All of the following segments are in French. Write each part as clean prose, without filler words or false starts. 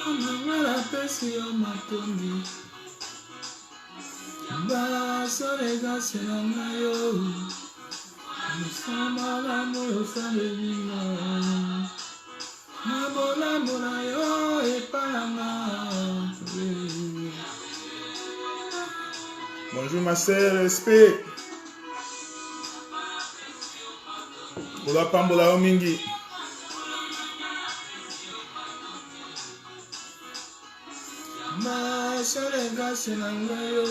Mangala pesi yo matondi. Basolega senanga yo. Musamala moyo salebinga. Mabola mola yo epanga. Bonjour ma sœur, respect. Ola pambola o mingi. Basolega senanga yo.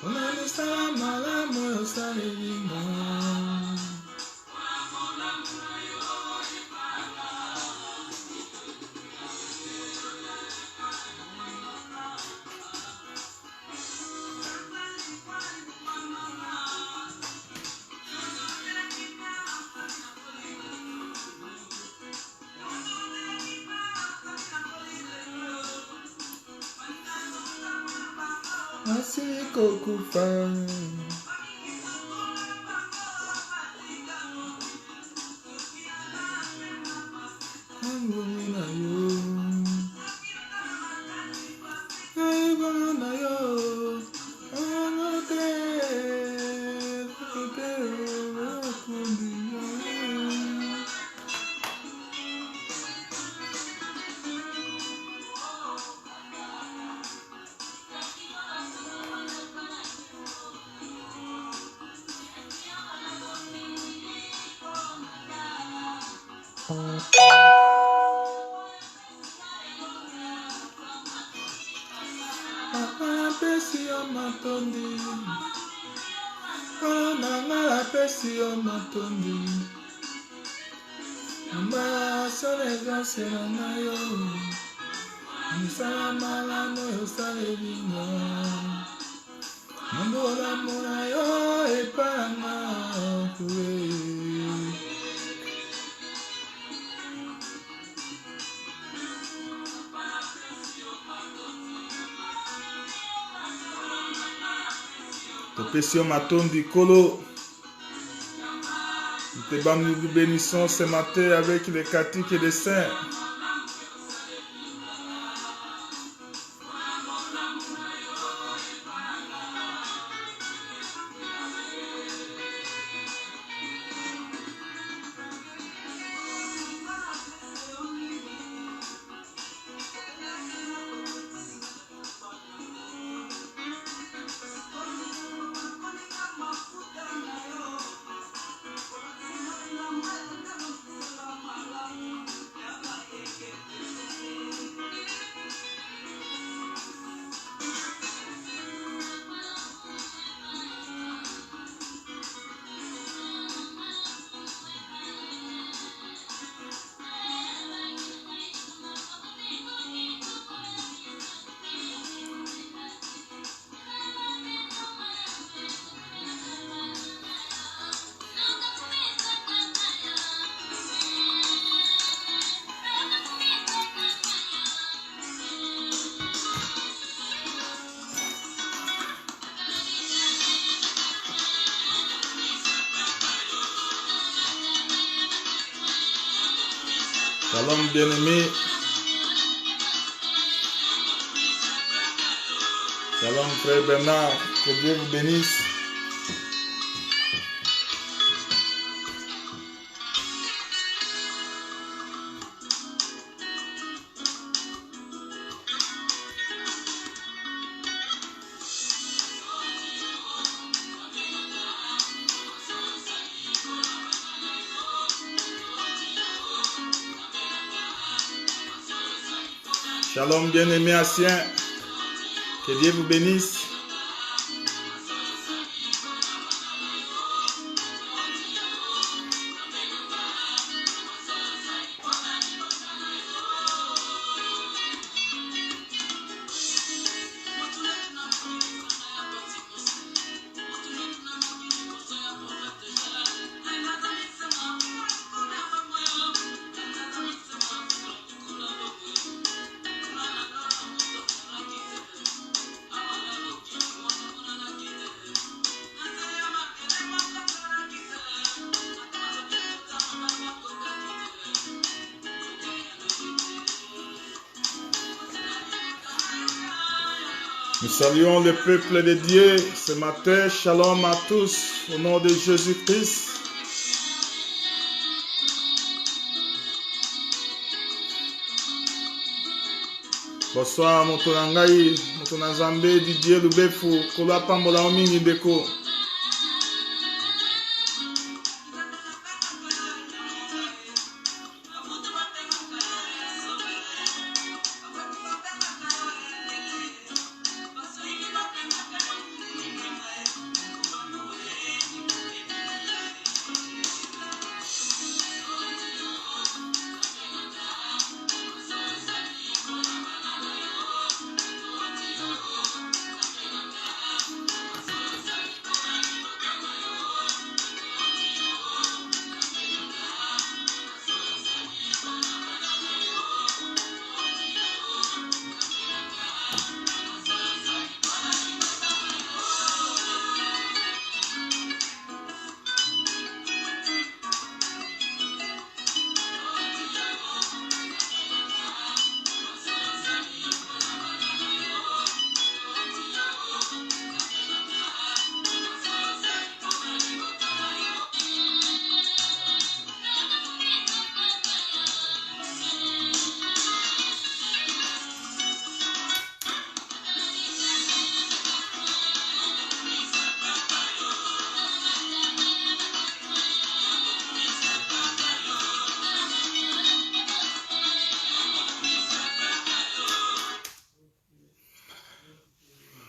Ona misala mala moyo salebinga. Masili kokufa. Angumi na yo. Angumi na yo. Angate. Angate. Pesi yo matondi. Nangala pesi yo matondi. Mama solega senanga yo. Misala mala moyo salebinga. Mambola mola yo epanga. Topesio matondi kolo. Nous te bénissons ce matin avec les cantiques et les saints. Shalom bien-aimé. Shalom frère Bernard. Que Dieu vous bénisse. Shalom bien-aimé Hassien. Que Dieu vous bénisse. Nous saluons le peuple de Dieu ce matin. Shalom à tous au nom de Jésus-Christ. Bonsoir, Motonangaï, Motonazambe, Didier Lubefu, Kola Pambola Omini Beko.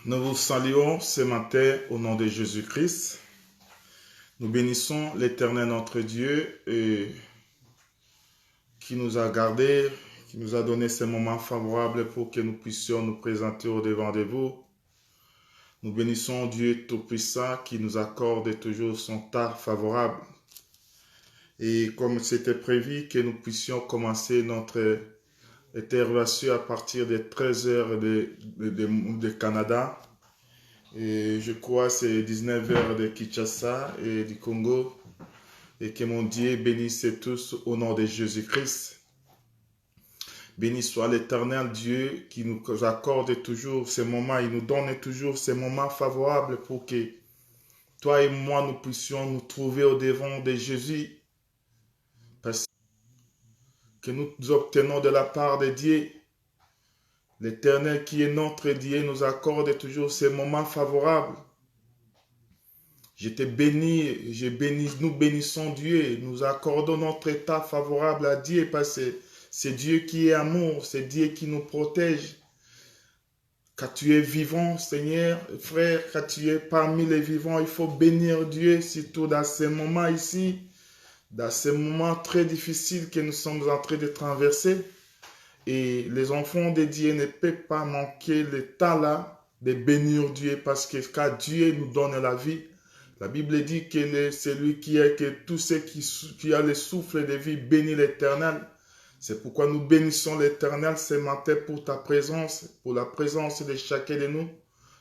Nous vous saluons ce matin au nom de Jésus-Christ. Nous bénissons l'Éternel notre Dieu qui nous a gardés, qui nous a donné ces moments favorables pour que nous puissions nous présenter au devant de vous. Nous bénissons Dieu Tout-Puissant qui nous accorde toujours son temps favorable. Et comme c'était prévu que nous puissions commencer notre intervention à partir de 13h de Canada. Et je crois que c'est 19h de Kinshasa et du Congo. Et que mon Dieu bénisse tous au nom de Jésus-Christ. Béni soit l'Éternel Dieu qui nous accorde toujours ces moments. Il nous donne toujours ces moments favorables pour que toi et moi nous puissions nous trouver au devant de Jésus. Parce que nous obtenons de la part de Dieu. L'Éternel qui est notre Dieu nous accorde toujours ces moments favorables. Je te bénis, nous bénissons Dieu, nous accordons notre état favorable à Dieu parce que c'est Dieu qui est amour, c'est Dieu qui nous protège. Quand tu es vivant, Seigneur, frère, quand tu es parmi les vivants, il faut bénir Dieu, surtout dans ces moments ici, dans ces moments très difficiles que nous sommes en train de traverser. Et les enfants de Dieu ne peuvent pas manquer le temps là de bénir Dieu parce que quand Dieu nous donne la vie, la Bible dit que celui qui est, que tous ceux qui a le souffle de vie bénit l'Éternel. C'est pourquoi nous bénissons l'Éternel ce matin pour ta présence, pour la présence de chacun de nous.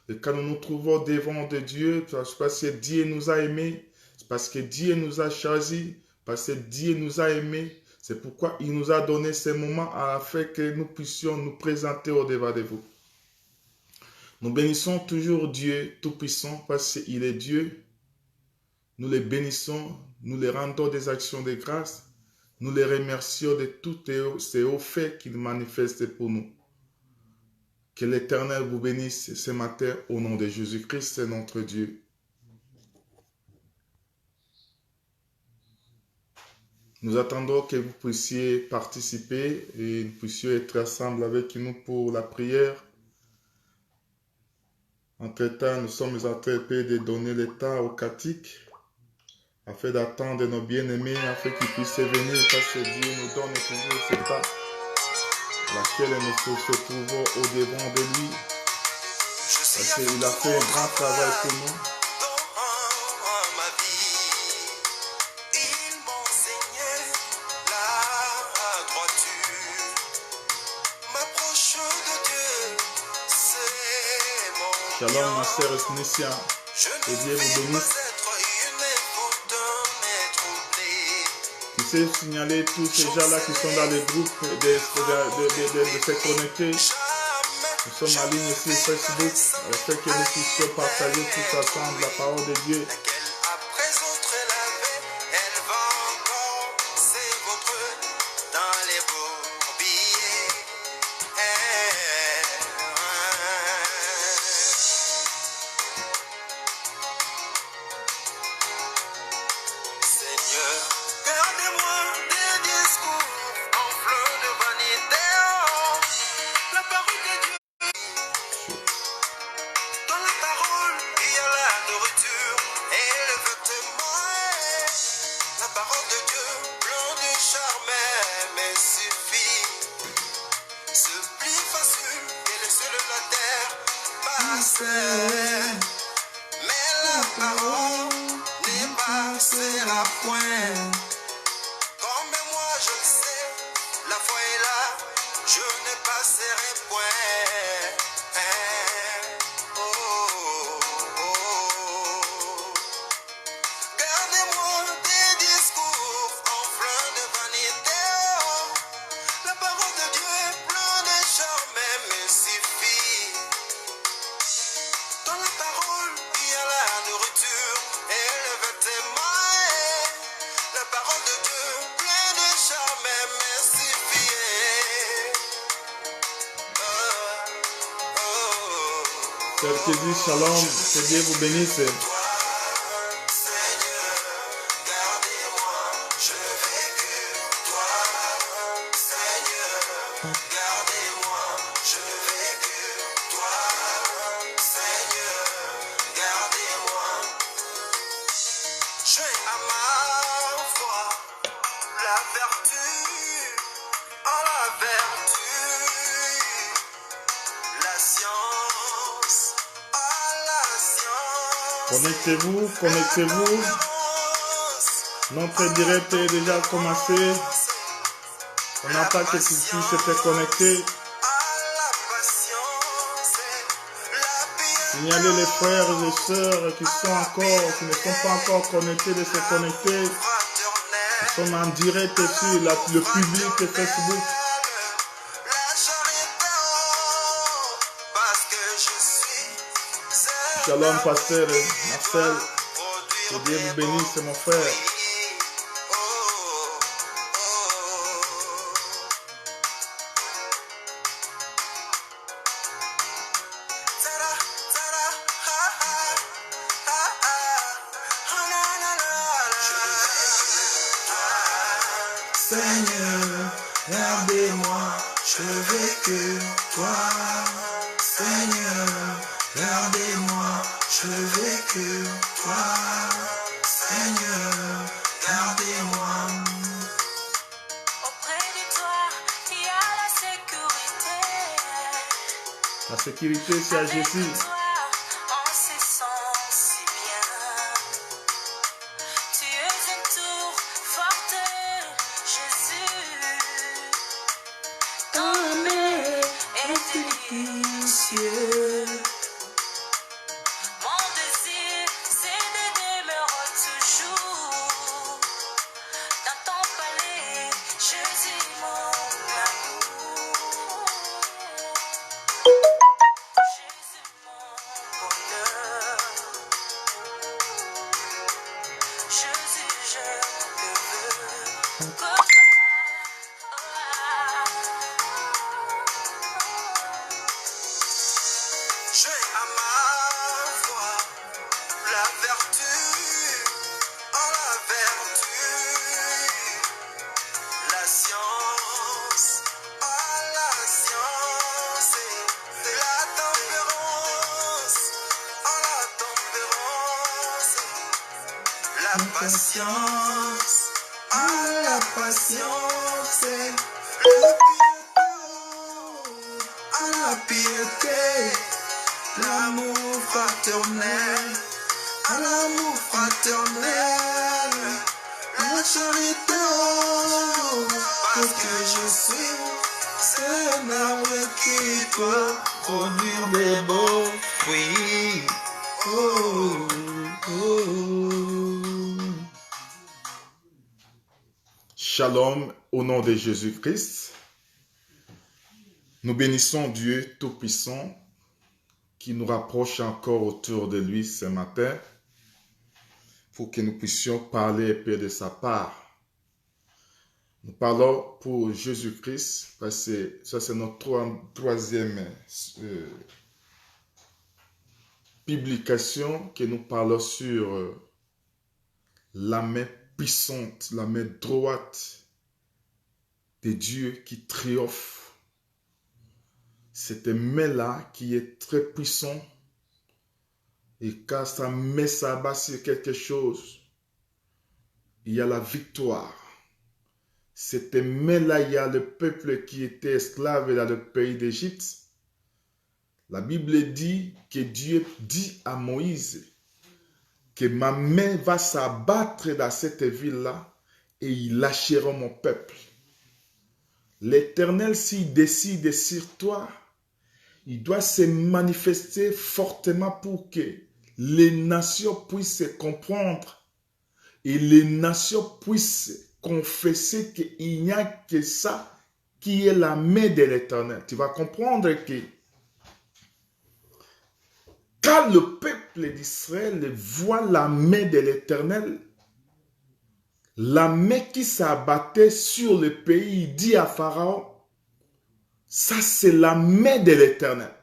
Et quand nous nous trouvons devant de Dieu, c'est parce que Dieu nous a aimés, c'est parce que Dieu nous a choisis, parce que Dieu nous a aimés. C'est pourquoi il nous a donné ces moments afin que nous puissions nous présenter au devant de vous. Nous bénissons toujours Dieu Tout-Puissant parce qu'il est Dieu. Nous les bénissons, nous les rendons des actions de grâce. Nous les remercions de tous ces hauts faits qu'il manifeste pour nous. Que l'Éternel vous bénisse ce matin au nom de Jésus-Christ, notre Dieu. Nous attendons que vous puissiez participer et nous puissions être ensemble avec nous pour la prière. Entre-temps, nous sommes en train de donner le temps aux catholiques afin d'attendre nos bien-aimés, afin qu'ils puissent venir parce que Dieu nous donne toujours ce temps laquelle nous se trouvons au devant de lui. Parce qu'il a fait un grand travail pour nous. Shalom, ma sœur Snissia. Que Dieu vous bénisse. Tu sais signaler tous ces gens-là qui sont dans les groupes de se connecter. Nous Nous sommes en ligne sur Facebook afin que nous puissions partager tous ensemble la parole de Dieu. Sœur Kézia, shalom, que Dieu vous bénisse. Connectez-vous, connectez-vous. Notre direct est déjà commencé. On n'a pas que tu puisses te connecter. Signalez les frères et les sœurs qui ne sont pas encore connectés de se connecter. Nous sommes en direct sur le public Facebook. Shalom, pasteur Marcel. Que Dieu vous bénisse, mon frère. Seigneur, regardez-moi, je veux que toi. Seigneur, regardez-moi, je veux que toi. Seigneur, regardez-moi. Auprès de toi, il y a la sécurité. La sécurité, c'est à Jésus. Patience, la patience, la piété, l'amour fraternel, l'amour fraternel, la charité, parce que je suis un arbre qui peut produire des beaux fruits. Oh, oh. Shalom au nom de Jésus-Christ. Nous bénissons Dieu Tout-Puissant qui nous rapproche encore autour de lui ce matin pour que nous puissions parler et paix de sa part. Nous parlons pour Jésus-Christ parce que ça c'est notre troisième publication que nous parlons sur la main puissante, la main droite de Dieu qui triomphe. Cette main-là qui est très puissante et quand ça met sa bas sur quelque chose, il y a la victoire. Cette main-là, il y a le peuple qui était esclave dans le pays d'Égypte. La Bible dit que Dieu dit à Moïse que ma main va s'abattre dans cette ville-là et il lâchera mon peuple. L'Éternel, s'il décide sur toi, il doit se manifester fortement pour que les nations puissent se comprendre et les nations puissent confesser qu'il n'y a que ça qui est la main de l'Éternel. Tu vas comprendre que quand le peuple d'Israël voit la main de l'Éternel, la main qui s'abattait sur le pays, il dit à Pharaon, ça c'est la main de l'Éternel.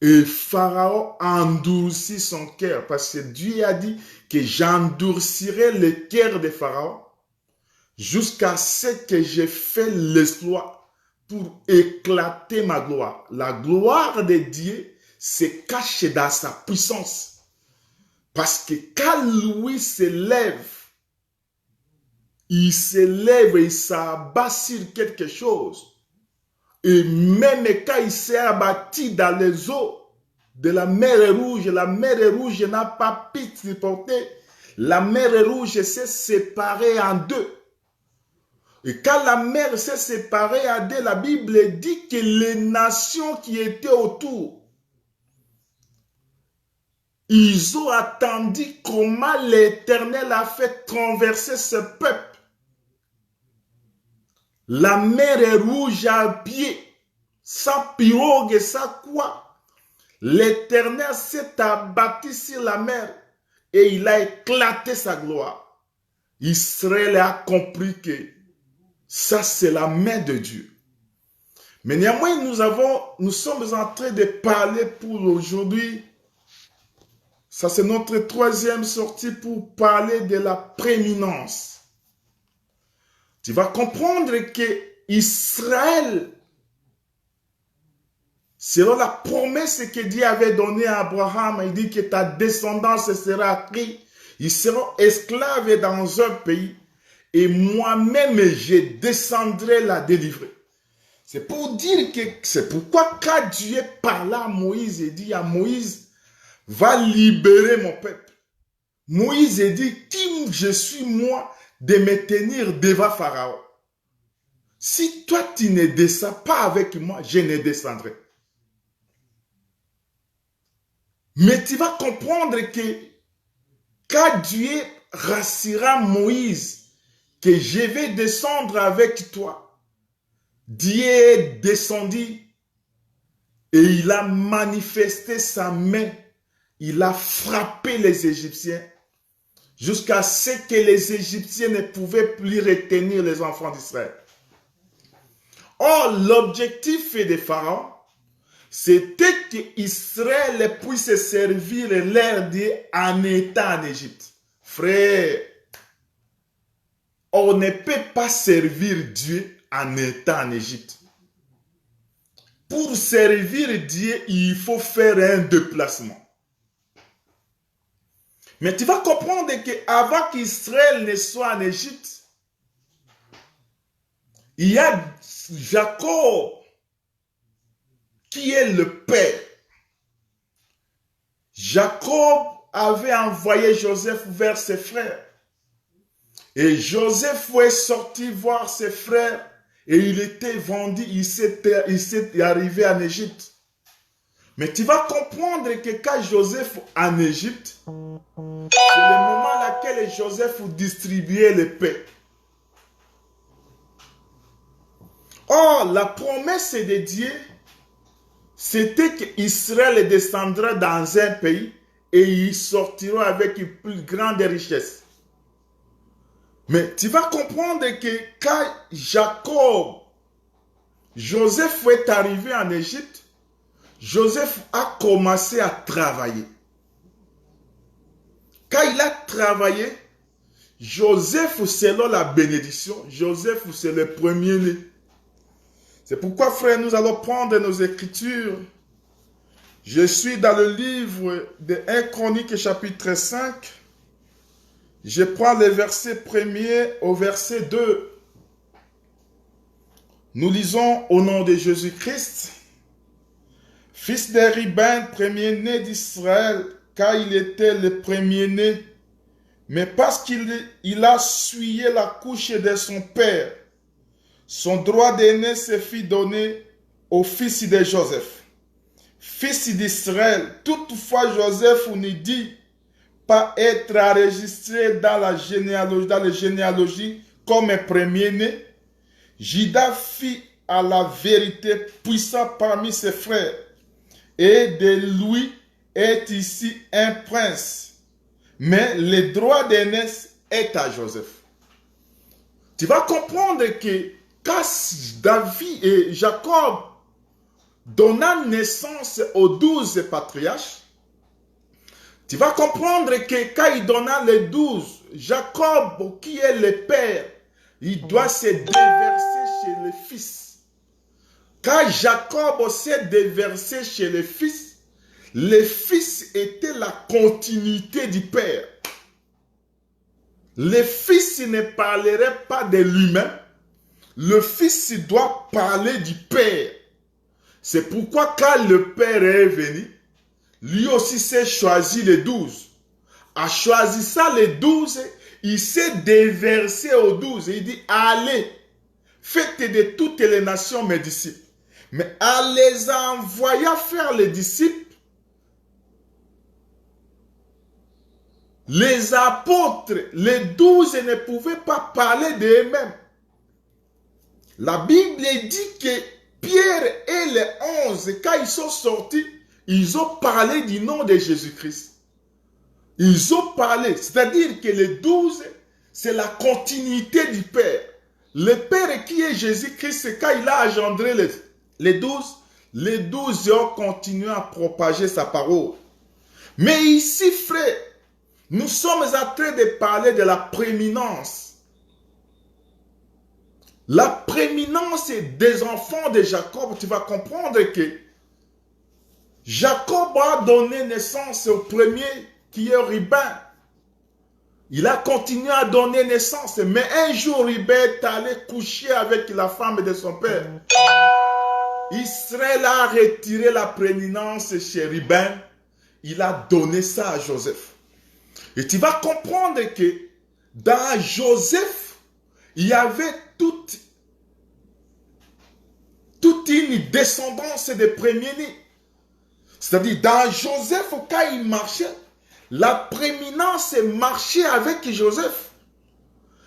Et Pharaon endurcit son cœur parce que Dieu a dit que j'endurcirai le cœur de Pharaon jusqu'à ce que j'ai fait l'exploit pour éclater ma gloire. La gloire de Dieu se cache dans sa puissance. Parce que quand lui se lève et il s'abat sur quelque chose. Et même quand il s'est abattu dans les eaux de la mer Rouge n'a pas pu supporter. La mer Rouge s'est séparée en deux. Et quand la mer s'est séparée en deux, la Bible dit que les nations qui étaient autour, ils ont attendu comment l'Éternel a fait traverser ce peuple. La mer est rouge à pied, sans pirogue, sans quoi. L'Éternel s'est abattu sur la mer et il a éclaté sa gloire. Israël a compris que ça c'est la main de Dieu. Mais néanmoins, nous sommes en train de parler pour aujourd'hui. Ça c'est notre troisième sortie pour parler de la prééminence. Tu vas comprendre que Israël, selon la promesse que Dieu avait donnée à Abraham, il dit que ta descendance sera accrue, ils seront esclaves dans un pays, et moi-même je descendrai la délivrer. C'est pour dire que, c'est pourquoi quand Dieu parla à Moïse, il dit à Moïse, va libérer mon peuple. Moïse dit, qui je suis moi de me tenir devant Pharaon. Si toi tu ne descends pas avec moi, je ne descendrai. Mais tu vas comprendre que quand Dieu rassura Moïse que je vais descendre avec toi, Dieu est descendu et il a manifesté sa main. Il a frappé les Égyptiens jusqu'à ce que les Égyptiens ne pouvaient plus retenir les enfants d'Israël. Or, l'objectif de Pharaon, c'était qu'Israël puisse servir leur Dieu en état en Égypte. Frère, on ne peut pas servir Dieu en état en Égypte. Pour servir Dieu, il faut faire un déplacement. Mais tu vas comprendre qu'avant qu'Israël ne soit en Égypte, il y a Jacob qui est le père. Jacob avait envoyé Joseph vers ses frères. Et Joseph est sorti voir ses frères et il était vendu, il s'est arrivé en Égypte. Mais tu vas comprendre que quand Joseph en Égypte, c'est le moment à laquelle Joseph distribuait les paix. Oh, Or, la promesse de Dieu, c'était qu'Israël descendra dans un pays et ils sortiront avec une plus grande richesse. Mais tu vas comprendre que quand Joseph est arrivé en Égypte, Joseph a commencé à travailler. Quand il a travaillé, Joseph, selon la bénédiction, Joseph, c'est le premier-né. C'est pourquoi, frère, nous allons prendre nos écritures. Je suis dans le livre de 1 Chronique, chapitre 5. Je prends le verset 1er au verset 2. Nous lisons au nom de Jésus-Christ. Fils de Ruben, premier-né d'Israël, car il était le premier-né, mais parce qu'il a essuyé la couche de son père, son droit d'aîné se fit donner au fils de Joseph, fils d'Israël. Toutefois, Joseph ne dit pas être enregistré dans la généalogie comme un premier-né. Juda fit à la vérité puissant parmi ses frères, et de lui est ici un prince. Mais le droit d'aînesse est à Joseph. Tu vas comprendre que quand David et Jacob donnant naissance aux 12 patriarches, tu vas comprendre que quand il donna les 12, Jacob, qui est le père, il doit se déverser chez le fils. Quand Jacob s'est déversé chez le fils était la continuité du père. Le fils ne parlerait pas de lui-même. Le fils doit parler du père. C'est pourquoi quand le père est venu, lui aussi s'est choisi les 12. En choisissant les 12, il s'est déversé aux 12. Il dit, allez, faites de toutes les nations mes disciples. Mais en les envoyant faire les disciples, les apôtres, les 12 ne pouvaient pas parler d'eux-mêmes. La Bible dit que Pierre et les 11, quand ils sont sortis, ils ont parlé du nom de Jésus-Christ. Ils ont parlé, c'est-à-dire que les 12, c'est la continuité du Père. Le Père qui est Jésus-Christ, quand il a engendré les 12 ont continué à propager sa parole. Mais ici, frère, nous sommes en train de parler de la prééminence. La prééminence des enfants de Jacob. Tu vas comprendre que Jacob a donné naissance au premier qui est Ruben. Il a continué à donner naissance. Mais un jour, Ruben est allé coucher avec la femme de son père. Israël a retiré la prééminence chez Ruben. Il a donné ça à Joseph. Et tu vas comprendre que dans Joseph, il y avait toute une descendance de premiers-nés. C'est-à-dire, dans Joseph, quand il marchait, la prééminence marchait avec Joseph.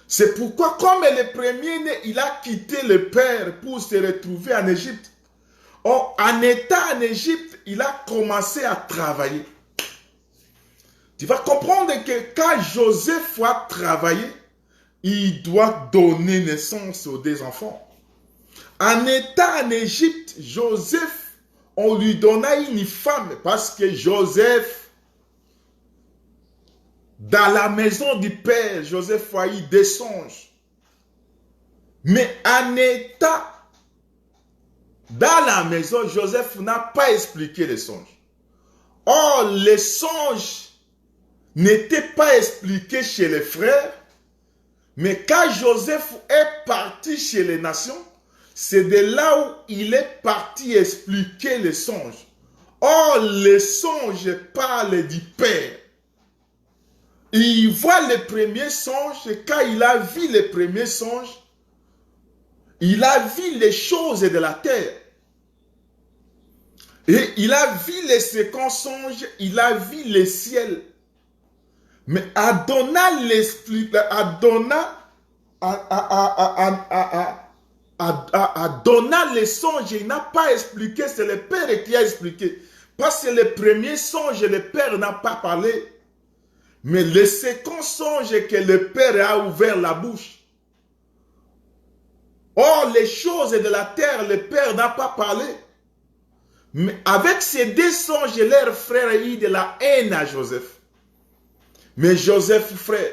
C'est pourquoi, comme le premier-né, il a quitté le père pour se retrouver en Égypte. Or, en étant en Égypte, il a commencé à travailler. Tu vas comprendre que quand Joseph a travaillé, il doit donner naissance aux deux enfants. En étant en Égypte, Joseph, on lui donna une femme parce que Joseph, dans la maison du père, Joseph a eu des songes. Mais en étant dans la maison, Joseph n'a pas expliqué les songes. Or, les songes n'était pas expliqué chez les frères, mais quand Joseph est parti chez les nations, c'est de là où il est parti expliquer les songes. Or, les songes parlent du Père. Il voit les premiers songes, et quand il a vu les premiers songes, il a vu les choses de la terre. Et il a vu les seconds songes, il a vu les ciels. Mais Adonai a donné les songes, il n'a pas expliqué, c'est le Père qui a expliqué. Parce que le premier songe, le Père n'a pas parlé. Mais le second songe que le Père a ouvert la bouche. Or, les choses de la terre, le Père n'a pas parlé. Mais avec ces deux songes, leur frère a eu de la haine à Joseph. Mais Joseph, frère,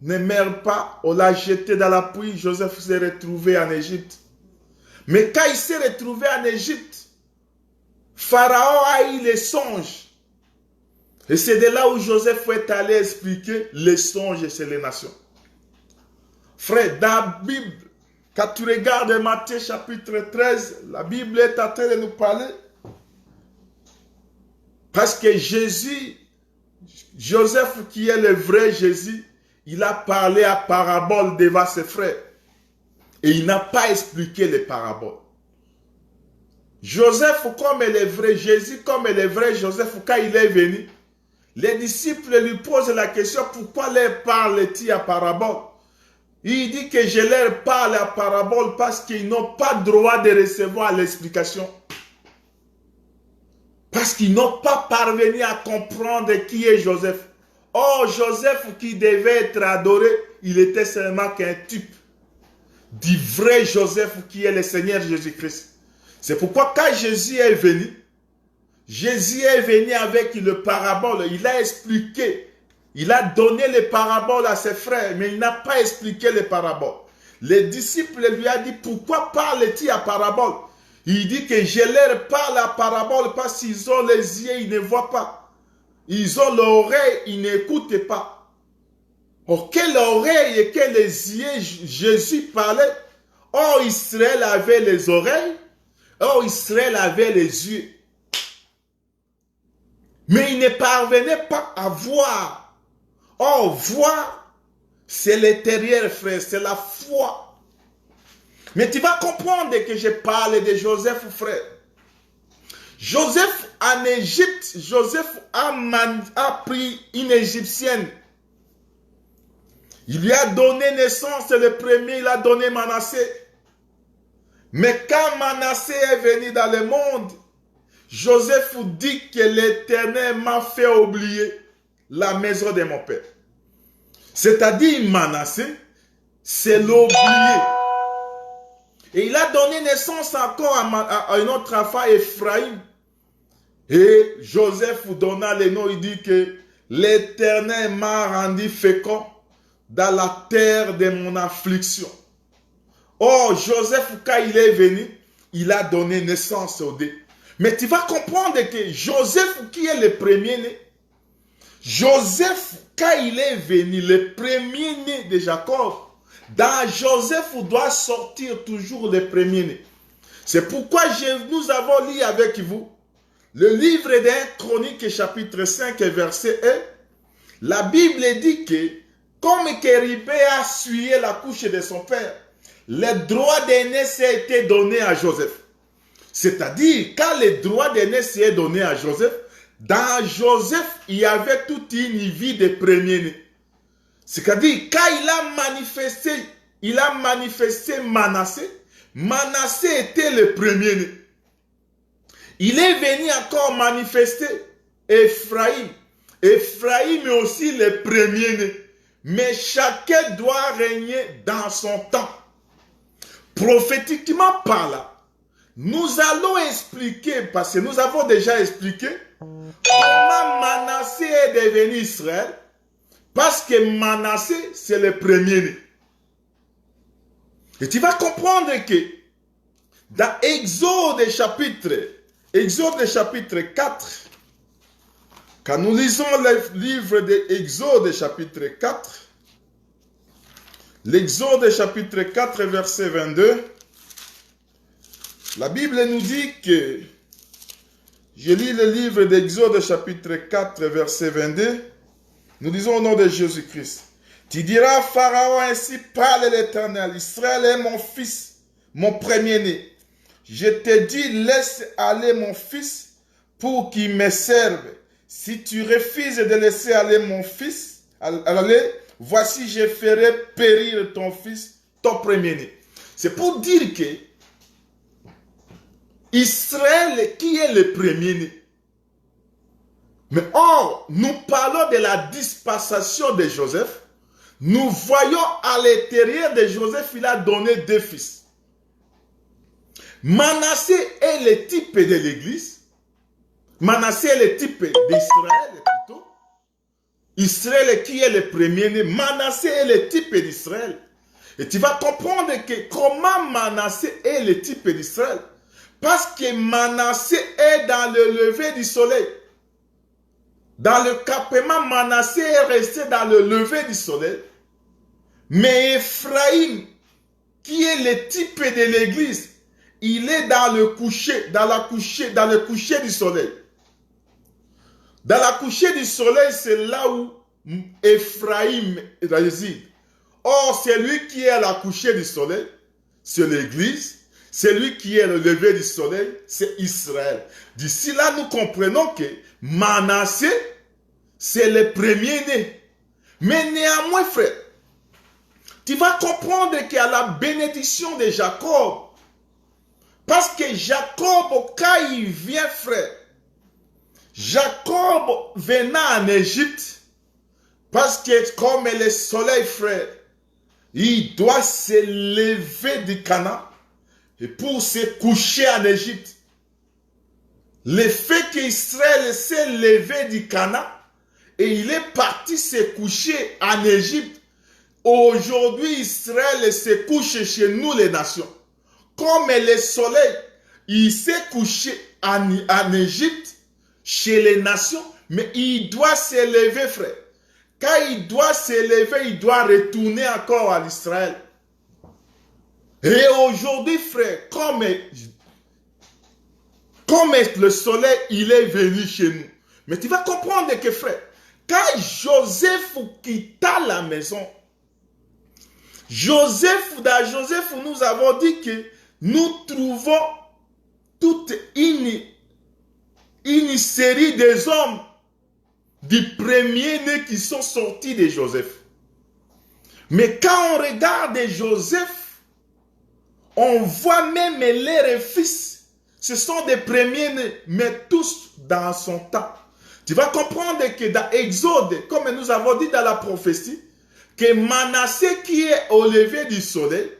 ne meurt pas. On l'a jeté dans la pluie. Joseph s'est retrouvé en Égypte. Mais quand il s'est retrouvé en Égypte, Pharaon a eu les songes. Et c'est de là où Joseph est allé expliquer les songes chez les nations. Frère, dans la Bible, quand tu regardes Matthieu chapitre 13, la Bible est en train de nous parler. Parce que Jésus, Joseph qui est le vrai Jésus, il a parlé à parabole devant ses frères. Et il n'a pas expliqué les paraboles. Joseph, comme il est vrai, Jésus, comme il est vrai, Joseph, quand il est venu, les disciples lui posent la question, pourquoi leur parle-t-il à parabole? Il dit que je leur parle à parabole parce qu'ils n'ont pas droit de recevoir l'explication. Parce qu'ils n'ont pas parvenu à comprendre qui est Joseph. Or, Joseph qui devait être adoré, il était seulement qu'un type du vrai Joseph qui est le Seigneur Jésus-Christ. C'est pourquoi quand Jésus est venu avec le parabole, il a expliqué, il a donné les paraboles à ses frères, mais il n'a pas expliqué les paraboles. Les disciples lui ont dit, pourquoi parle-t-il à parabole? Il dit que je leur parle à parabole parce qu'ils ont les yeux, ils ne voient pas. Ils ont l'oreille, ils n'écoutent pas. Or, quelle oreille et quels yeux Jésus parlait? Or, Israël avait les oreilles. Or, Israël avait les yeux. Mais il ne parvenait pas à voir. Or, voir, c'est l'intérieur, frère, c'est la foi. Mais tu vas comprendre que je parle de Joseph, frère. Joseph, en Égypte, Joseph a pris une Égyptienne. Il lui a donné naissance, le premier, il a donné Manassé. Mais quand Manassé est venu dans le monde, Joseph dit que l'Éternel m'a fait oublier la maison de mon père. C'est-à-dire Manassé, c'est l'oublier. Et il a donné naissance encore à un autre enfant, Ephraïm. Et Joseph donna le nom, il dit que l'Éternel m'a rendu fécond dans la terre de mon affliction. Or, Joseph, quand il est venu, il a donné naissance aux deux. Mais tu vas comprendre que Joseph, qui est le premier-né, Joseph, quand il est venu, le premier-né de Jacob, dans Joseph, on doit sortir toujours le premier-né. C'est pourquoi nous avons lu avec vous le livre d'un Chronique, chapitre 5, verset 1. La Bible dit que, comme Kéribé a essuyé la couche de son père, le droit d'aînesse a été donné à Joseph. C'est-à-dire, quand le droit d'aînesse est donné à Joseph, dans Joseph, il y avait toute une vie de premier-né. C'est-à-dire, quand il a manifesté Manassé, Manassé était le premier-né. Il est venu encore manifester Ephraïm. Ephraïm est aussi le premier-né. Mais chacun doit régner dans son temps. Prophétiquement parlant, nous allons expliquer, parce que nous avons déjà expliqué, comment Manassé est devenu Israël. Parce que Manassé, c'est le premier-né. Et tu vas comprendre que dans Exode chapitre 4, quand nous lisons le livre d'Exode chapitre 4, l'Exode chapitre 4 verset 22, la Bible nous dit que, je lis le livre d'Exode chapitre 4 verset 22, nous lisons au nom de Jésus-Christ. Tu diras, Pharaon, ainsi parle l'Éternel, Israël est mon fils, mon premier-né. Je te dis, laisse aller mon fils pour qu'il me serve. Si tu refuses de laisser aller mon fils, allez, voici je ferai périr ton fils, ton premier-né. C'est pour dire que Israël qui est le premier-né. Mais or, nous parlons de la dispensation de Joseph. Nous voyons à l'intérieur de Joseph, il a donné 2 fils. Manassé est le type de l'église. Manassé est le type d'Israël plutôt. Israël qui est le premier-né. Manassé est le type d'Israël. Et tu vas comprendre que comment Manassé est le type d'Israël. Parce que Manassé est dans le lever du soleil. Dans le campement, Manassé est resté dans le lever du soleil. Mais Ephraïm, qui est le type de l'église, il est dans le coucher, dans le coucher du soleil. Dans la coucher du soleil, c'est là où Ephraïm réside. Or, celui qui est à la coucher du soleil, c'est l'église. Celui qui est le lever du soleil, c'est Israël. D'ici là, nous comprenons que Manassé, c'est le premier-né. Mais néanmoins, frère, tu vas comprendre qu'il y a la bénédiction de Jacob. Parce que Jacob, quand il vient, frère, Jacob venant en Égypte, parce que comme le soleil, frère, il doit se lever du Canaan et pour se coucher en Égypte. Le fait qu'Israël s'est levé du Canaan et il est parti se coucher en Égypte. Aujourd'hui, Israël se couche chez nous les nations. Comme le soleil, il s'est couché en Égypte, chez les nations, mais il doit se lever, frère. Quand il doit se lever, il doit retourner encore à Israël. Et aujourd'hui, frère, comme le soleil, il est venu chez nous. Mais tu vas comprendre que, frère, quand Joseph quitta la maison, dans Joseph, nous avons dit que nous trouvons toute une série des hommes du premier-né qui sont sortis de Joseph. Mais quand on regarde Joseph, on voit même leurs fils. Ce sont des premiers-nés, mais tous dans son temps. Tu vas comprendre que dans Exode, comme nous avons dit dans la prophétie, que Manassé qui est au lever du soleil,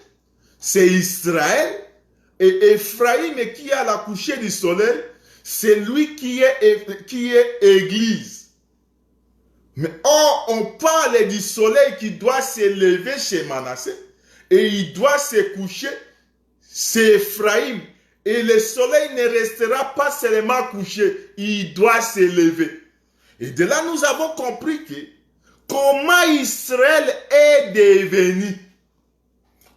c'est Israël, et Ephraïm qui est à la coucher du soleil, c'est lui qui est Église. Mais or, on parle du soleil qui doit se lever chez Manassé, et il doit se coucher chez Ephraïm. Et le soleil ne restera pas seulement couché, il doit se lever. Et de là, nous avons compris que comment Israël est devenu,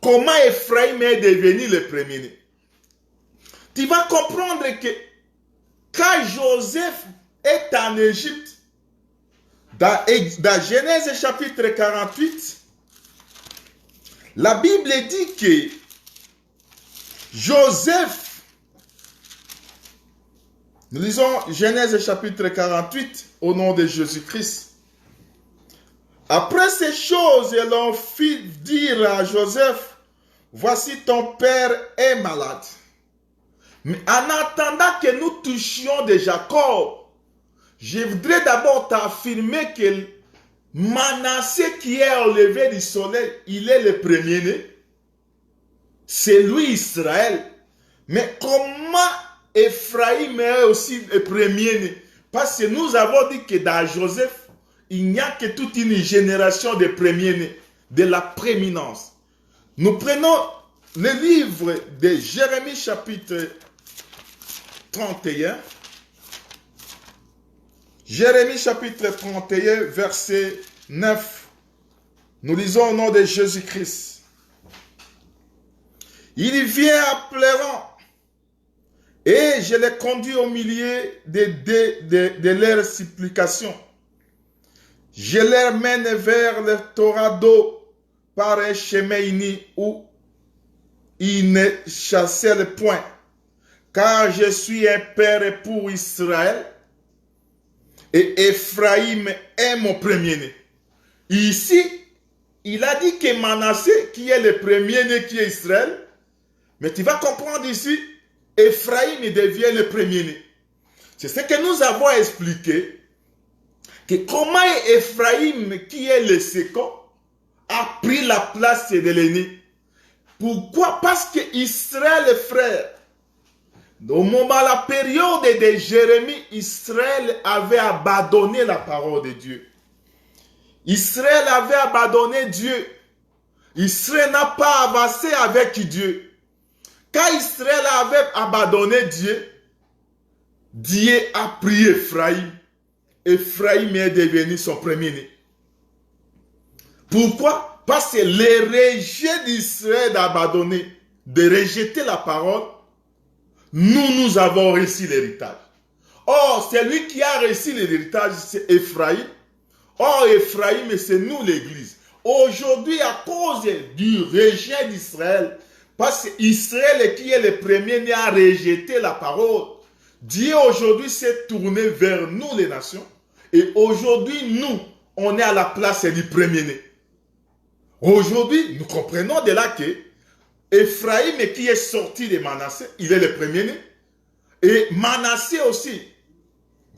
comment Ephraïm est devenu le premier-né. Tu vas comprendre que quand Joseph est en Égypte, dans Genèse chapitre 48, la Bible dit que Joseph, nous lisons Genèse chapitre 48 au nom de Jésus-Christ. Après ces choses, l'on fit dire à Joseph, voici ton père est malade. Mais en attendant que nous touchions de Jacob, je voudrais d'abord t'affirmer que Manassé qui est au lever du soleil, il est le premier-né. C'est lui Israël. Mais comment Ephraïm est aussi le premier-né? Parce que nous avons dit que dans Joseph, il n'y a que toute une génération de premiers-nés, de la prééminence. Nous prenons le livre de Jérémie chapitre 31. Jérémie chapitre 31, verset 9. Nous lisons au nom de Jésus-Christ. Il vient en pleurant et je les conduis au milieu de leurs supplications. Je les mène vers le Torah d'eau par un chemin uni où ils ne chassèrent point. Car je suis un père pour Israël et Ephraïm est mon premier-né. Ici, il a dit que Manassé, qui est le premier-né qui est Israël, Mais tu vas comprendre ici, Ephraïm devient le premier-né. C'est ce que nous avons expliqué, que comment Ephraïm, qui est le second, a pris la place de l'aîné. Pourquoi? Parce que Israël, frère, au moment, la période de Jérémie, Israël avait abandonné la parole de Dieu. Israël avait abandonné Dieu. Israël n'a pas avancé avec Dieu. Quand Israël avait abandonné Dieu, Dieu a pris Ephraïm. Ephraïm est devenu son premier-né. Pourquoi? Parce que les rejet d'Israël d'abandonner, de rejeter la parole, nous avons reçu l'héritage. Or, celui qui a reçu l'héritage, c'est Ephraïm. Or, Ephraïm, c'est nous l'église. Aujourd'hui, à cause du rejet d'Israël, parce qu'Israël qui est le premier-né à rejeter la parole, Dieu aujourd'hui s'est tourné vers nous les nations. Et aujourd'hui, nous, on est à la place du premier-né. Aujourd'hui, nous comprenons de là que Ephraïm qui est sorti de Manassé, il est le premier-né. Et Manassé aussi.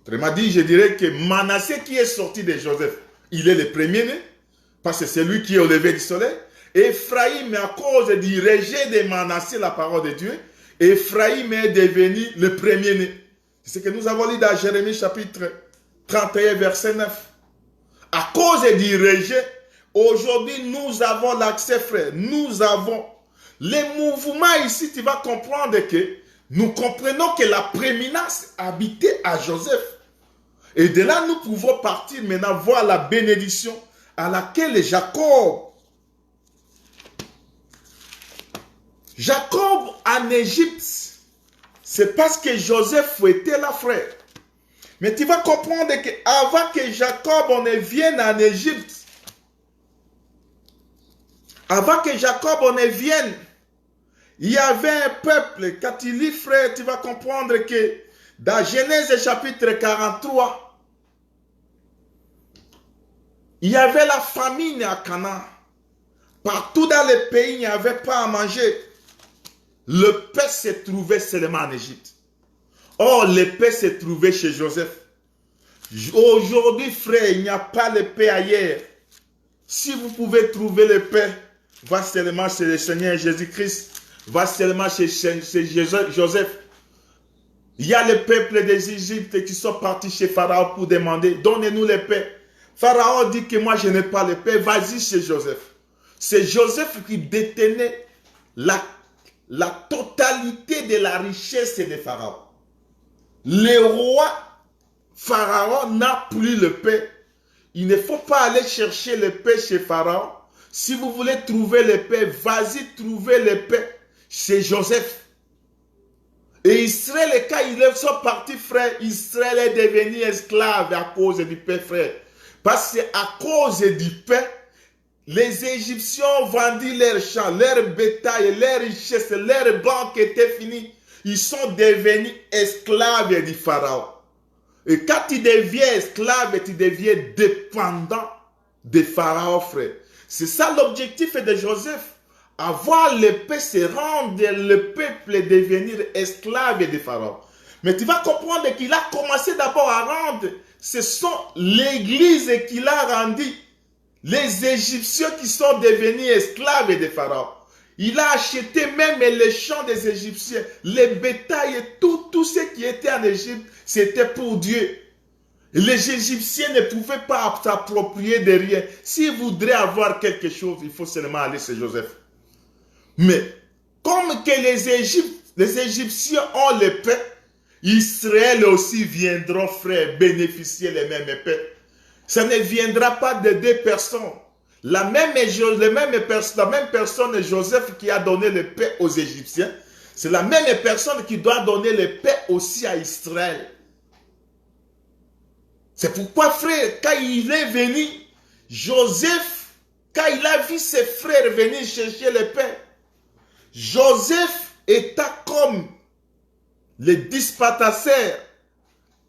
Autrement dit, je dirais que Manassé qui est sorti de Joseph, il est le premier-né. Parce que c'est lui qui est au lever du soleil. Ephraïm, à cause du rejet de Manassé, la parole de Dieu, Ephraïm est devenu le premier-né. C'est ce que nous avons lu dans Jérémie chapitre 31, verset 9. À cause du rejet, aujourd'hui, nous avons l'accès, frère. Nous avons les mouvements ici. Tu vas comprendre que nous comprenons que la prééminence habitait à Joseph. Et de là, nous pouvons partir maintenant voir la bénédiction à laquelle Jacob en Égypte, c'est parce que Joseph était là, frère. Mais tu vas comprendre qu'avant que Jacob ne vienne en Égypte, il y avait un peuple. Quand tu lis, frère, tu vas comprendre que dans Genèse chapitre 43, il y avait la famine à Canaan. Partout dans le pays, il n'y avait pas à manger. Le pain se trouvait seulement en Égypte. Or, le pain se trouvait chez Joseph. Aujourd'hui, frère, il n'y a pas le pain ailleurs. Si vous pouvez trouver le pain, va seulement chez le Seigneur Jésus-Christ. Va seulement chez Joseph. Il y a le peuple des Égyptes qui sont partis chez Pharaon pour demander, donnez-nous le pain. Pharaon dit que moi je n'ai pas le pain, vas-y chez Joseph. C'est Joseph qui détenait la totalité de la richesse de Pharaon. Le roi Pharaon n'a plus le pain. Il ne faut pas aller chercher le pain chez Pharaon. Si vous voulez trouver le pain, vas-y trouver le pain chez Joseph. Et Israël, quand ils sont partis, frère, Israël est devenu esclave à cause du pain, frère. Parce qu'à cause du pain, les Égyptiens ont vendu leurs champs, leurs bétail, leurs richesses, leurs banques étaient finies. Ils sont devenus esclaves du Pharaon. Et quand tu deviens esclave, tu deviens dépendant de Pharaon, frère. C'est ça l'objectif de Joseph. Avoir le paix, c'est rendre le peuple devenir esclave de Pharaon. Mais tu vas comprendre qu'il a commencé d'abord à rendre. Ce sont l'église qu'il a rendu. Les Égyptiens qui sont devenus esclaves de Pharaon. Il a acheté même les champs des Égyptiens, les bétails et tout ce qui était en Égypte, c'était pour Dieu. Les Égyptiens ne pouvaient pas s'approprier de rien. S'ils voudraient avoir quelque chose, il faut seulement aller chez Joseph. Mais comme que les Égyptiens ont le pain, Israël aussi viendra, frère, bénéficier les mêmes pains. Ça ne viendra pas de deux personnes. La même personne, Joseph, qui a donné le pain aux Égyptiens, c'est la même personne qui doit donner le pain aussi à Israël. C'est pourquoi, frère, quand il est venu, Joseph, quand il a vu ses frères venir chercher le pain, Joseph était comme le dispatataire.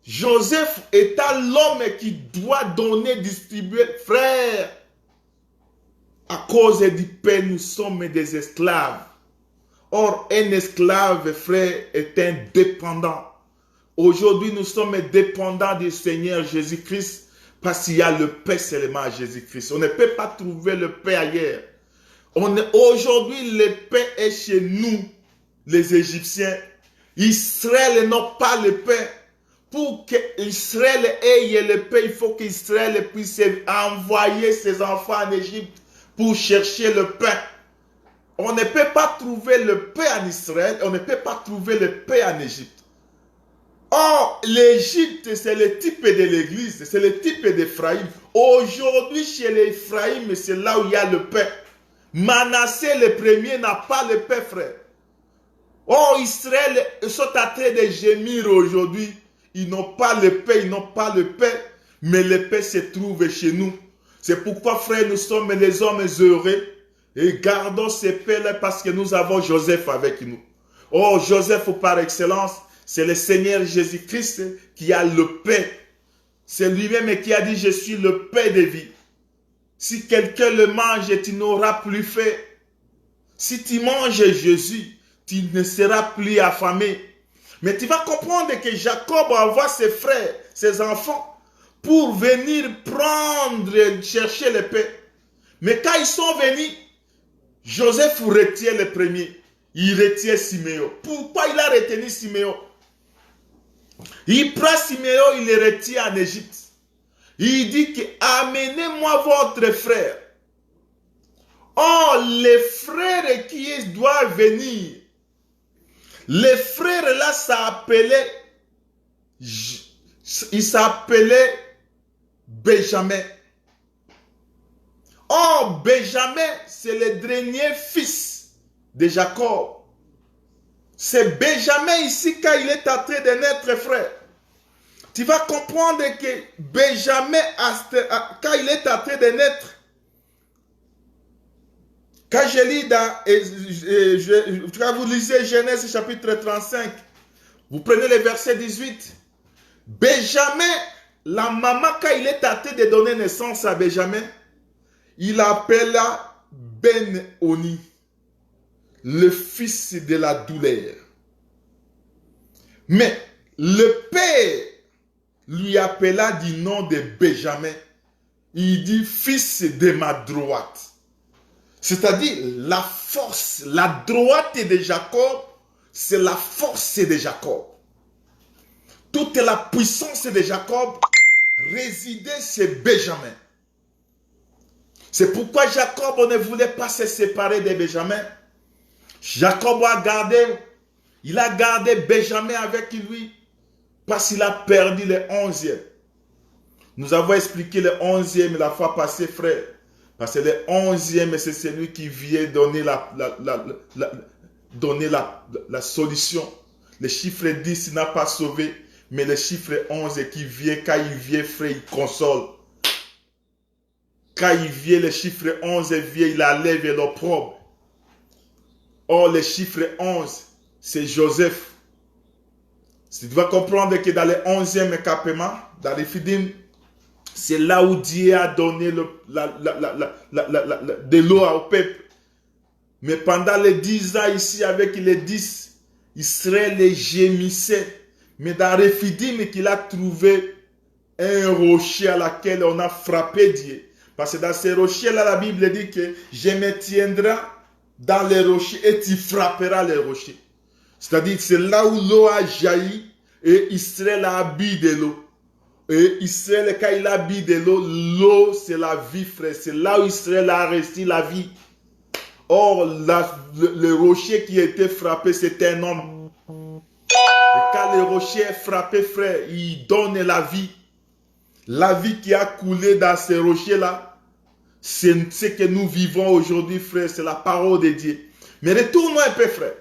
Joseph était l'homme qui doit donner, distribuer. Frère, à cause du pain, nous sommes des esclaves. Or, un esclave, frère, est un dépendant. Aujourd'hui, nous sommes dépendants du Seigneur Jésus-Christ parce qu'il y a le paix seulement à Jésus-Christ. On ne peut pas trouver le paix ailleurs. Aujourd'hui, le paix est chez nous, les Égyptiens. Israël n'a pas le paix. Pour qu'Israël ait le paix, il faut qu'Israël puisse envoyer ses enfants en Égypte pour chercher le pain. On ne peut pas trouver le paix en Israël, on ne peut pas trouver le paix en Égypte. Or, l'Égypte, c'est le type de l'église, c'est le type d'Éphraïm. Aujourd'hui, chez les Éphraïm, c'est là où il y a le paix. Manassé, le premier, n'a pas le paix, frère. Oh, Israël, ils sont en train de gémir aujourd'hui. Ils n'ont pas le paix, ils n'ont pas le paix. Mais le paix se trouve chez nous. C'est pourquoi, frère, nous sommes les hommes heureux. Et gardons ces paix-là parce que nous avons Joseph avec nous. Oh, Joseph par excellence, c'est le Seigneur Jésus-Christ qui a le paix. C'est lui-même qui a dit, je suis le paix de vie. Si quelqu'un le mange, tu n'auras plus faim. Si tu manges Jésus, tu ne seras plus affamé. Mais tu vas comprendre que Jacob envoie ses frères, ses enfants, pour venir chercher le paix. Mais quand ils sont venus, Joseph retient le premier. Il retient Siméon. Pourquoi il a retenu Siméon? Il prend Siméon, il le retient en Égypte. Il dit que amenez-moi votre frère. Oh, les frères qui doivent venir. Les frères là s'appelaient, il s'appelait Benjamin. Oh, Benjamin, c'est le dernier fils de Jacob. C'est Benjamin ici quand il est en train de naître, frère. Tu vas comprendre que Benjamin, quand il est en train de naître, quand je lis quand vous lisez Genèse chapitre 35, vous prenez le verset 18. Benjamin, la maman, quand il est en train de donner naissance à Benjamin, il appela Ben-Oni, le fils de la douleur. Mais le père lui appela du nom de Benjamin. Il dit fils de ma droite. C'est-à-dire la force, la droite de Jacob, c'est la force de Jacob. Toute la puissance de Jacob résidait chez Benjamin. C'est pourquoi Jacob ne voulait pas se séparer de Benjamin. Jacob il a gardé Benjamin avec lui parce qu'il a perdu le 11e. Nous avons expliqué le 11e la fois passée, frère. Parce que le 11e, c'est celui qui vient donner la solution. Le chiffre 10 n'a pas sauvé, mais le chiffre 11 qui vient, quand il vient, frère, il console. Quand il vient, le chiffre 11 vient, il enlève l'opprobre. Or, le chiffre 11, c'est Joseph. Tu dois comprendre que dans le 11e campement, dans les Fidim, c'est là où Dieu a donné de l'eau au peuple. Mais pendant les 10 ans ici, avec les 10, Israël gémissait. Mais dans les Fidim, qu'il a trouvé un rocher à laquelle on a frappé Dieu. Parce que dans ces rochers-là, la Bible dit que je me tiendrai dans les rochers et tu frapperas les rochers. C'est-à-dire, c'est là où l'eau a jailli et Israël a bu de l'eau. Et Israël, quand il a bu de l'eau, l'eau c'est la vie, frère. C'est là où Israël a reçu la vie. Or, le rocher qui était frappé, c'était un homme. Et quand le rocher est frappé, frère, il donne la vie. La vie qui a coulé dans ces rochers-là, c'est ce que nous vivons aujourd'hui, frère. C'est la parole de Dieu. Mais retournons un peu, frère.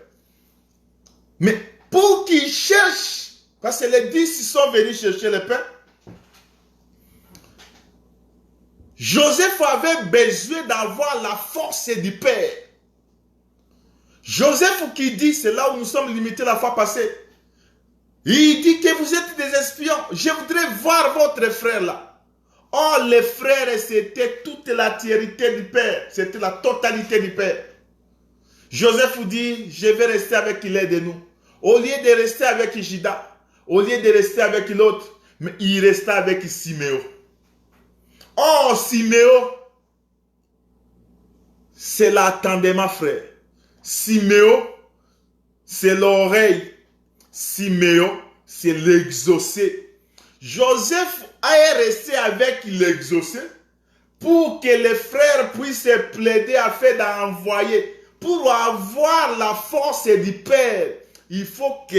Mais pour qu'ils cherchent, parce que les 10 sont venus chercher le pain, Joseph avait besoin d'avoir la force du Père. Joseph qui dit, c'est là où nous sommes limités la fois passée. Il dit que vous êtes des espions. Je voudrais voir votre frère là. Oh, les frères, c'était toute l'entièreté du Père. C'était la totalité du Père. Joseph dit, je vais rester avec l'un de nous. Au lieu de rester avec Judas, au lieu de rester avec l'autre, mais il resta avec Siméon. Oh, Siméon, c'est l'attendement, frère. Siméon, c'est l'oreille. Siméon, c'est l'exaucé. Joseph a resté avec l'exaucé pour que les frères puissent plaider afin d'envoyer. Pour avoir la force du Père, il faut que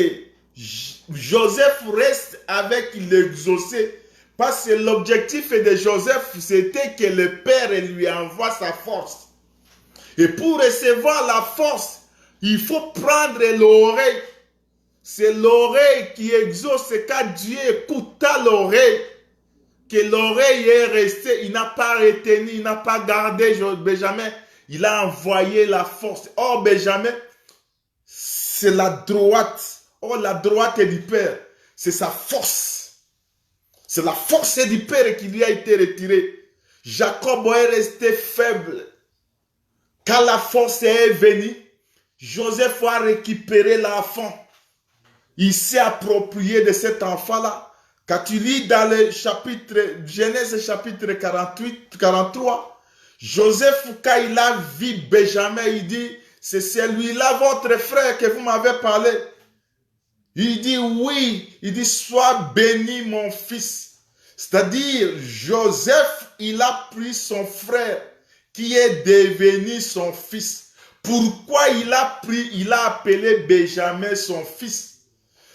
Joseph reste avec l'exaucé. Parce que l'objectif de Joseph, c'était que le Père lui envoie sa force. Et pour recevoir la force, il faut prendre l'oreille. C'est l'oreille qui exauce. C'est quand Dieu écouta l'oreille, que l'oreille est restée. Il n'a pas retenu, il n'a pas gardé Benjamin. Il a envoyé la force. Oh, Benjamin, c'est la droite. Oh, la droite du Père. C'est sa force. C'est la force du Père qui lui a été retirée. Jacob est resté faible. Quand la force est venue, Joseph a récupéré l'enfant. Il s'est approprié de cet enfant-là. Quand tu lis dans le chapitre, Genèse chapitre 43, Joseph, quand il a vu Benjamin, il dit, c'est celui-là votre frère que vous m'avez parlé. Il dit oui, il dit, sois béni mon fils. C'est-à-dire, Joseph, il a pris son frère qui est devenu son fils. Pourquoi il a appelé Benjamin son fils?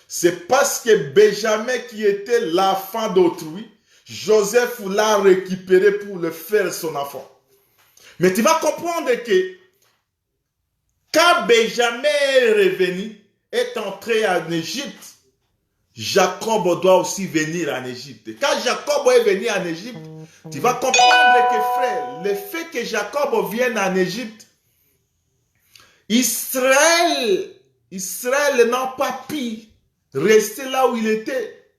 C'est parce que Benjamin qui était l'enfant d'autrui, Joseph l'a récupéré pour le faire son enfant. Mais tu vas comprendre que quand Benjamin est revenu, est entré en Égypte, Jacob doit aussi venir en Égypte. Quand Jacob est venu en Égypte, tu vas comprendre que frère, le fait que Jacob vienne en Égypte, Israël n'a pas pu rester là où il était.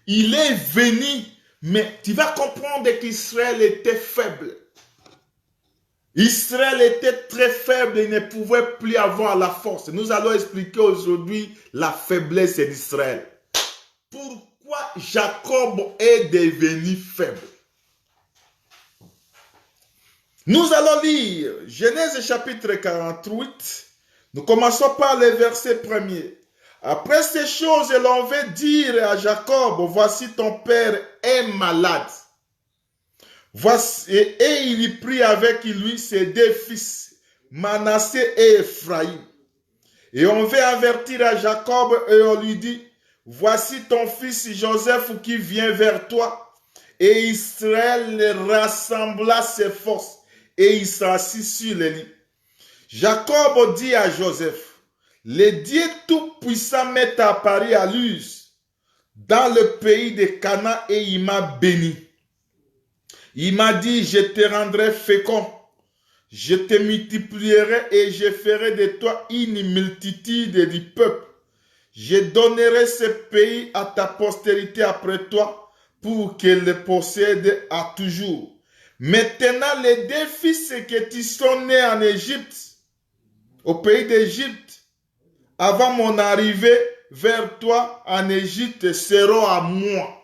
Il est venu, mais tu vas comprendre qu'Israël était faible. Israël était très faible et ne pouvait plus avoir la force. Nous allons expliquer aujourd'hui la faiblesse d'Israël. Pourquoi Jacob est devenu faible? Nous allons lire Genèse chapitre 48. Nous commençons par le verset 1er. Après ces choses, l'on veut dire à Jacob, voici ton père est malade. Voici, et il y prit avec lui ses deux fils, Manassé et Ephraïm. Et on veut avertir à Jacob et on lui dit, voici ton fils Joseph qui vient vers toi. Et Israël rassembla ses forces et il s'assit sur le lit. Jacob dit à Joseph, le Dieu Tout-Puissant m'est apparu à Luz, dans le pays de Canaan, et il m'a béni. Il m'a dit, je te rendrai fécond, je te multiplierai et je ferai de toi une multitude du peuple. Je donnerai ce pays à ta postérité après toi, pour qu'elle le possède à toujours. Maintenant, les deux fils que tu sont nés en Égypte, au pays d'Égypte, avant mon arrivée vers toi en Égypte, seront à moi.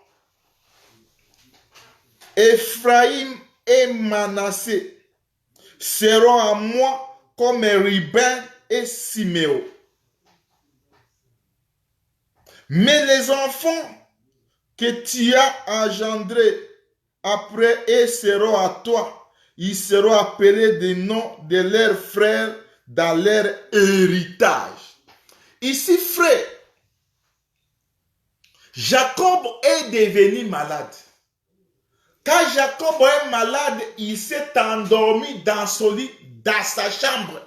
Ephraïm et Manassé seront à moi comme Ruben et Siméon. Mais les enfants que tu as engendrés après eux seront à toi. Ils seront appelés des noms de leurs frères dans leur héritage. Ici, frère, Jacob est devenu malade. Quand Jacob est malade, il s'est endormi dans son lit, dans sa chambre.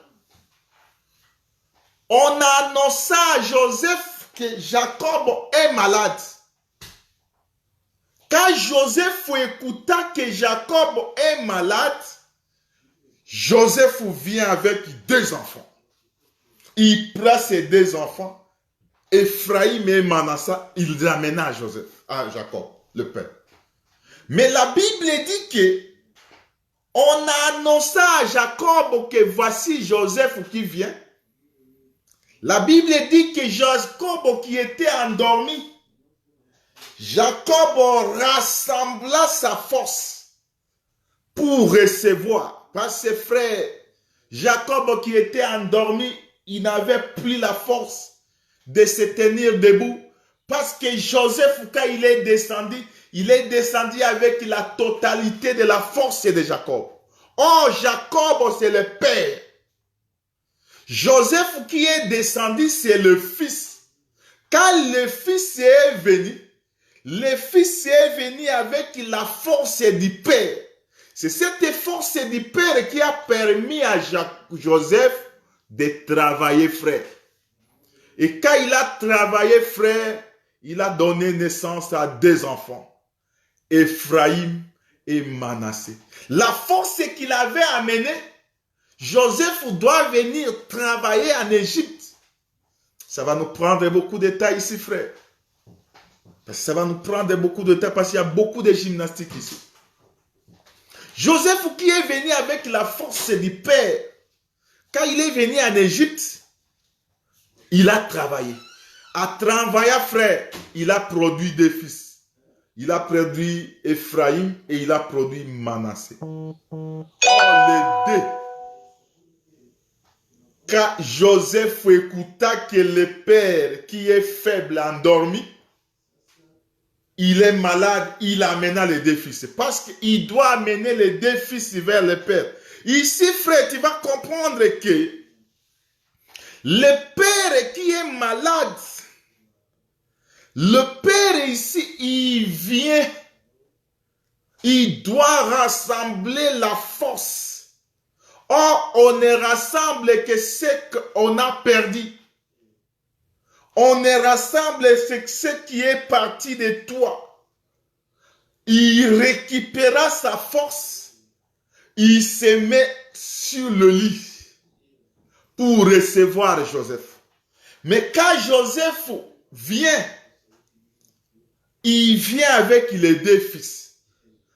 On annonça à Joseph que Jacob est malade. Quand Joseph écouta que Jacob est malade, Joseph vient avec deux enfants. Il prend ses deux enfants, Ephraïm et Manassé, il les amène à Joseph, à Jacob, le père. Mais la Bible dit que on a annoncé à Jacob que voici Joseph qui vient. La Bible dit que Jacob qui était endormi, Jacob rassembla sa force pour recevoir. Par ses frères, Jacob qui était endormi, il n'avait plus la force de se tenir debout. Parce que Joseph, quand il est descendu avec la totalité de la force de Jacob. Oh, Jacob, c'est le père. Joseph qui est descendu, c'est le fils. Quand le fils est venu, avec la force du père. C'est cette force du père qui a permis à Joseph de travailler, frère. Et quand il a travaillé, frère, il a donné naissance à 2 enfants, Ephraim et Manassé. La force qu'il avait amenée, Joseph doit venir travailler en Égypte. Ça va nous prendre beaucoup de temps ici, frère. Parce que ça va nous prendre beaucoup de temps parce qu'il y a beaucoup de gymnastique ici. Joseph qui est venu avec la force du père, quand il est venu en Égypte, il a travaillé. À travailler, frère, il a produit 2 fils. Il a produit Ephraim et il a produit Manassé. Oh, les 2. Quand Joseph écouta que le père qui est faible, endormi, il est malade, il amena les 2 fils. Parce qu'il doit amener les 2 fils vers le père. Ici, frère, tu vas comprendre que le père qui est malade, le père ici, il vient, il doit rassembler la force. Or, on ne rassemble que ce qu'on a perdu. On ne rassemble que ce qui est parti de toi. Il récupéra sa force. Il se met sur le lit pour recevoir Joseph. Mais quand Joseph vient, il vient avec les 2 fils.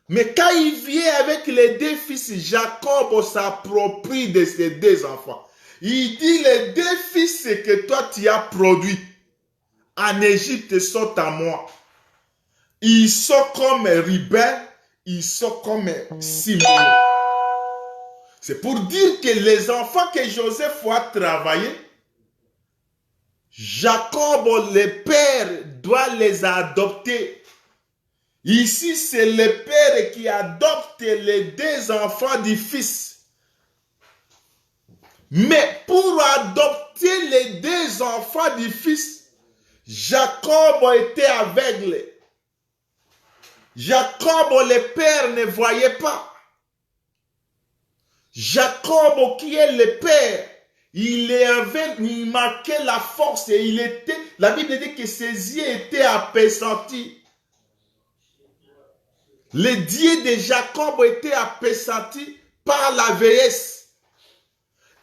Mais quand il vient avec les 2 fils, Jacob s'approprie de ses 2 enfants. Il dit, les 2 fils que toi tu as produits en Égypte sont à moi. Ils sont comme Ribin, ils sont comme Simon. C'est pour dire que les enfants que Joseph a travaillé, Jacob, le père, doit les adopter. Ici, c'est le père qui adopte les 2 enfants du fils. Mais pour adopter les 2 enfants du fils, Jacob était aveugle. Jacob, le père, ne voyait pas. Jacob, qui est le père, il marquait la force et la Bible dit que ses yeux étaient appesantis. Les yeux de Jacob étaient appesantis par la vieillesse.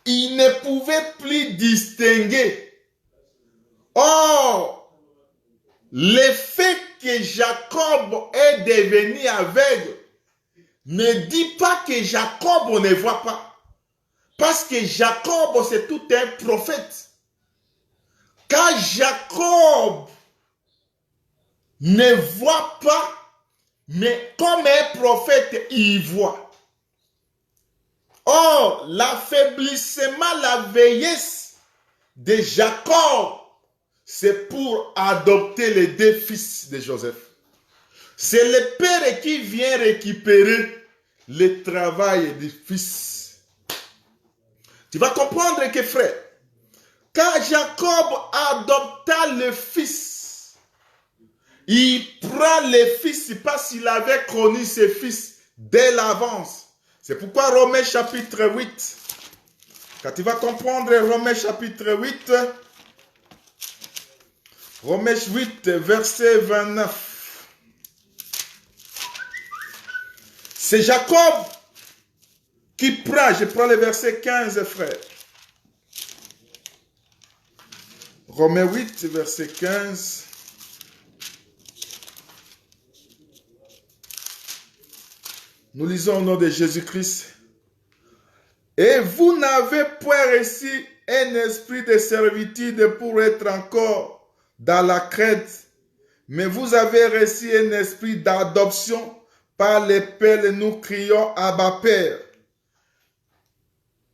Il ne pouvait plus distinguer. Or, le fait que Jacob est devenu aveugle ne dit pas que Jacob ne voit pas. Parce que Jacob, c'est tout un prophète. Quand Jacob ne voit pas, mais comme un prophète, il voit. Or, l'affaiblissement, la vieillesse de Jacob, c'est pour adopter les 2 fils de Joseph. C'est le père qui vient récupérer le travail du fils. Tu vas comprendre que, frère, quand Jacob adopta le fils, il prend le fils parce qu'il avait connu ses fils dès l'avance. C'est pourquoi Romains chapitre 8, quand tu vas comprendre Romains chapitre 8, Romains 8, verset 29. C'est Jacob qui prend, je prends le verset 15, frère. Romains 8, verset 15. Nous lisons au nom de Jésus-Christ. Et vous n'avez point reçu un esprit de servitude pour être encore dans la crainte, mais vous avez reçu un esprit d'adoption par lequel nous crions Abba Père.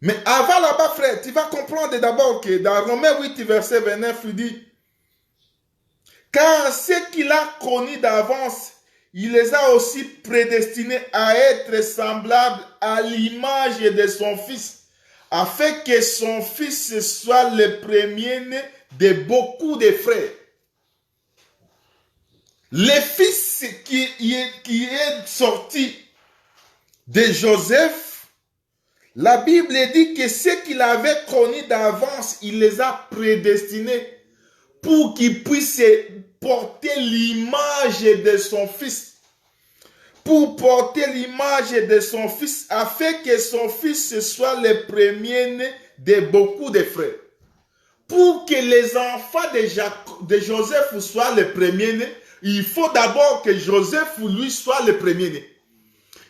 Mais avant là-bas, frère, tu vas comprendre d'abord que dans Romains 8, verset 29, il dit, car ce qu'il a connus d'avance, il les a aussi prédestinés à être semblables à l'image de son Fils, afin que son Fils soit le premier-né de beaucoup de frères. Le Fils qui est sorti de Joseph, la Bible dit que ce qu'il avait connus d'avance, il les a prédestinés pour qu'il puisse porter l'image de son Fils. Pour porter l'image de son Fils, afin que son Fils soit le premier-né de beaucoup de frères. Pour que les enfants de Joseph soient les premiers-nés, il faut d'abord que Joseph, lui, soit le premier-né.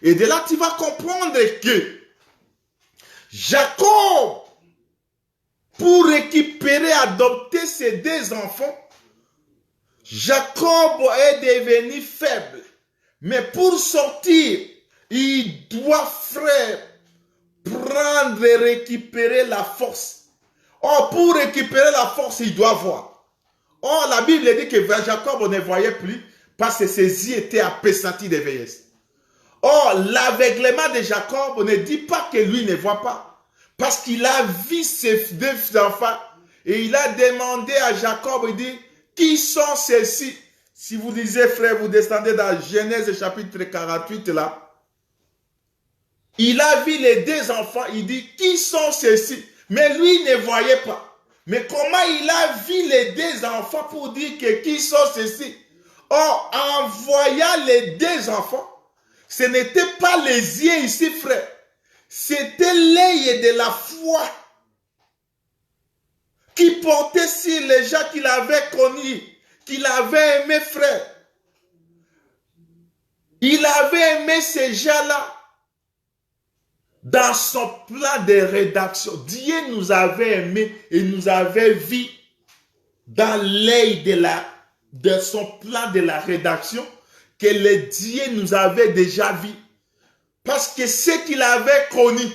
Et de là, tu vas comprendre que Jacob, pour récupérer, adopter ses deux enfants, Jacob est devenu faible. Mais pour sortir, il doit, frère, prendre et récupérer la force. Or, pour récupérer la force, il doit voir. Or, la Bible dit que Jacob ne voyait plus parce que ses yeux étaient appesantis de vieillesse. Or, l'aveuglement de Jacob ne dit pas que lui ne voit pas. Parce qu'il a vu ses deux enfants et il a demandé à Jacob, il dit, qui sont ceux-ci? Si vous lisez, frère, vous descendez dans Genèse chapitre 48 là. Il a vu les deux enfants, il dit, qui sont ceux-ci? Mais lui ne voyait pas. Mais comment il a vu les deux enfants pour dire que qui sont ceux-ci? Or, en voyant les deux enfants, ce n'était pas les yeux ici, frère. C'était l'œil de la foi qui portait sur les gens qu'il avait connus, qu'il avait aimé, frère. Il avait aimé ces gens-là dans son plan de rédaction. Dieu nous avait aimés et nous avait vus dans l'œil de son plan de la rédaction que le Dieu nous avait déjà vus. Parce que ceux qu'il avait connus,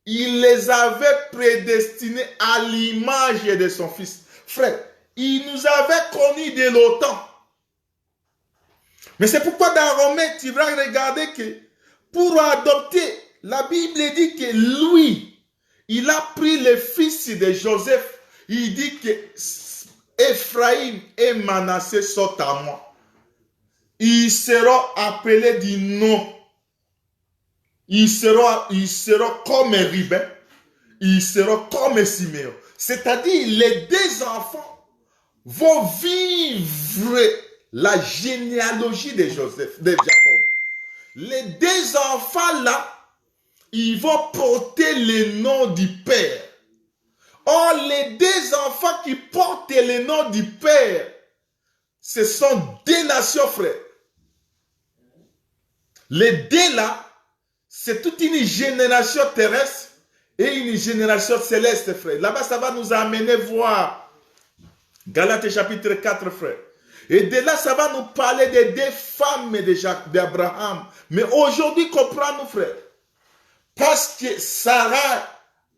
il les avait prédestinés à l'image de son Fils. Frère, il nous avait connus de longtemps. Mais c'est pourquoi dans Romains, tu vas regarder que pour adopter, la Bible dit que lui, il a pris le fils de Joseph. Il dit que Ephraim et Manassé sont à moi. Ils seront appelés du nom. Ils seront comme Ruben. Ils seront comme Siméon. C'est-à-dire, les deux enfants vont vivre la généalogie de Joseph, de Jacob. Les deux enfants là, ils vont porter le nom du Père. Or, les deux enfants qui portent le nom du Père, ce sont deux nations, frères. Les deux là, c'est toute une génération terrestre et une génération céleste, frère. Là-bas, ça va nous amener voir Galates chapitre 4, frère. Et de là, ça va nous parler des deux femmes d'Abraham. Mais aujourd'hui, comprends-nous, frère. Parce que Sarah,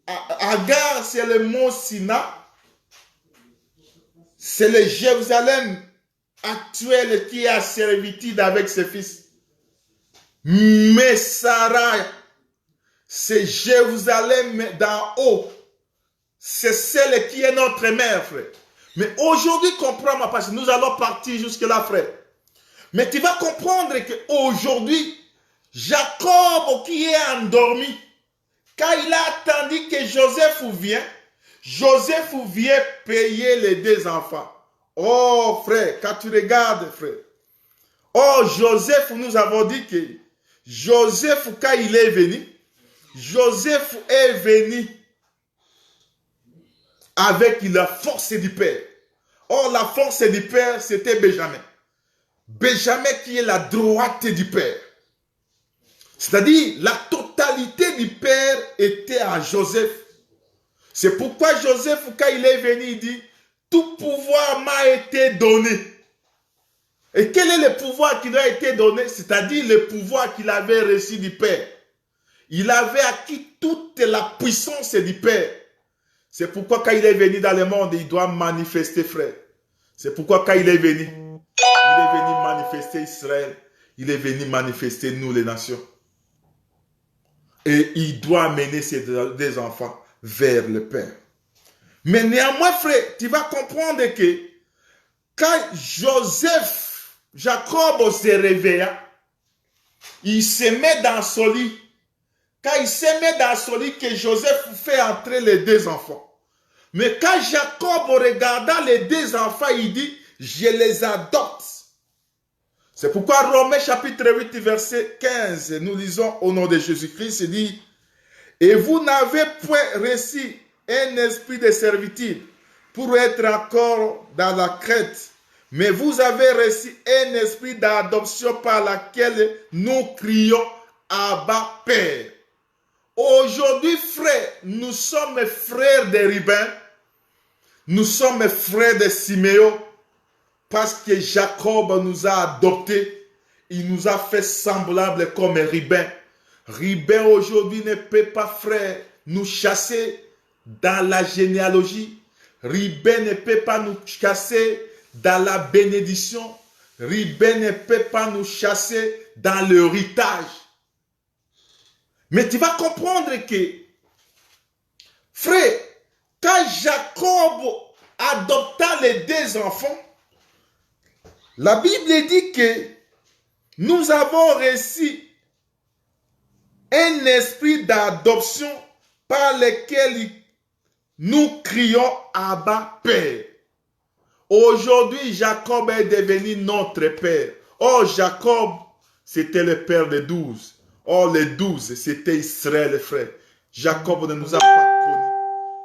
Agar, c'est le mont Sina. C'est le Jérusalem actuel qui est à servitude avec ses fils. Mais Sarah, c'est Jérusalem d'en haut. C'est celle qui est notre mère, frère. Mais aujourd'hui, comprends-moi, parce que nous allons partir jusque-là, frère. Mais tu vas comprendre qu'aujourd'hui, Jacob qui est endormi, quand il a attendu que Joseph vient payer les deux enfants. Oh, frère, quand tu regardes, frère. Oh, Joseph, nous avons dit que Joseph, quand il est venu, Joseph est venu avec la force du Père. Or, la force du Père, c'était Benjamin. Benjamin qui est la droite du Père. C'est-à-dire, la totalité du Père était à Joseph. C'est pourquoi Joseph, quand il est venu, il dit, tout pouvoir m'a été donné. Et quel est le pouvoir qui lui a été donné? C'est-à-dire le pouvoir qu'il avait reçu du Père. Il avait acquis toute la puissance du Père. C'est pourquoi quand il est venu dans le monde, il doit manifester, frère. C'est pourquoi quand il est venu manifester Israël. Il est venu manifester nous, les nations. Et il doit amener ses deux enfants vers le Père. Mais néanmoins, frère, tu vas comprendre que quand Jacob se réveilla, il se met dans son lit. Quand il se met dans son lit, que Joseph fait entrer les deux enfants. Mais quand Jacob regarda les deux enfants, il dit, je les adopte. C'est pourquoi Romains chapitre 8, verset 15, nous lisons au nom de Jésus-Christ, il dit, et vous n'avez point reçu un esprit de servitude pour être encore dans la crainte, mais vous avez reçu un esprit d'adoption par laquelle nous crions Abba Père. Aujourd'hui, frère, nous sommes frères de Ruben, nous sommes frères de Siméon, parce que Jacob nous a adoptés, il nous a fait semblables comme Ruben. Ruben aujourd'hui ne peut pas, frère, nous chasser dans la généalogie. Ruben ne peut pas nous chasser dans la bénédiction. Ruben ne peut pas nous chasser dans l'héritage. Mais tu vas comprendre que, frère, quand Jacob adopta les deux enfants, la Bible dit que nous avons reçu un esprit d'adoption par lequel nous crions Abba Père. Aujourd'hui, Jacob est devenu notre père. Oh, Jacob, c'était le père des 12. Oh, les 12, c'était Israël, frère. Jacob ne nous a pas connus.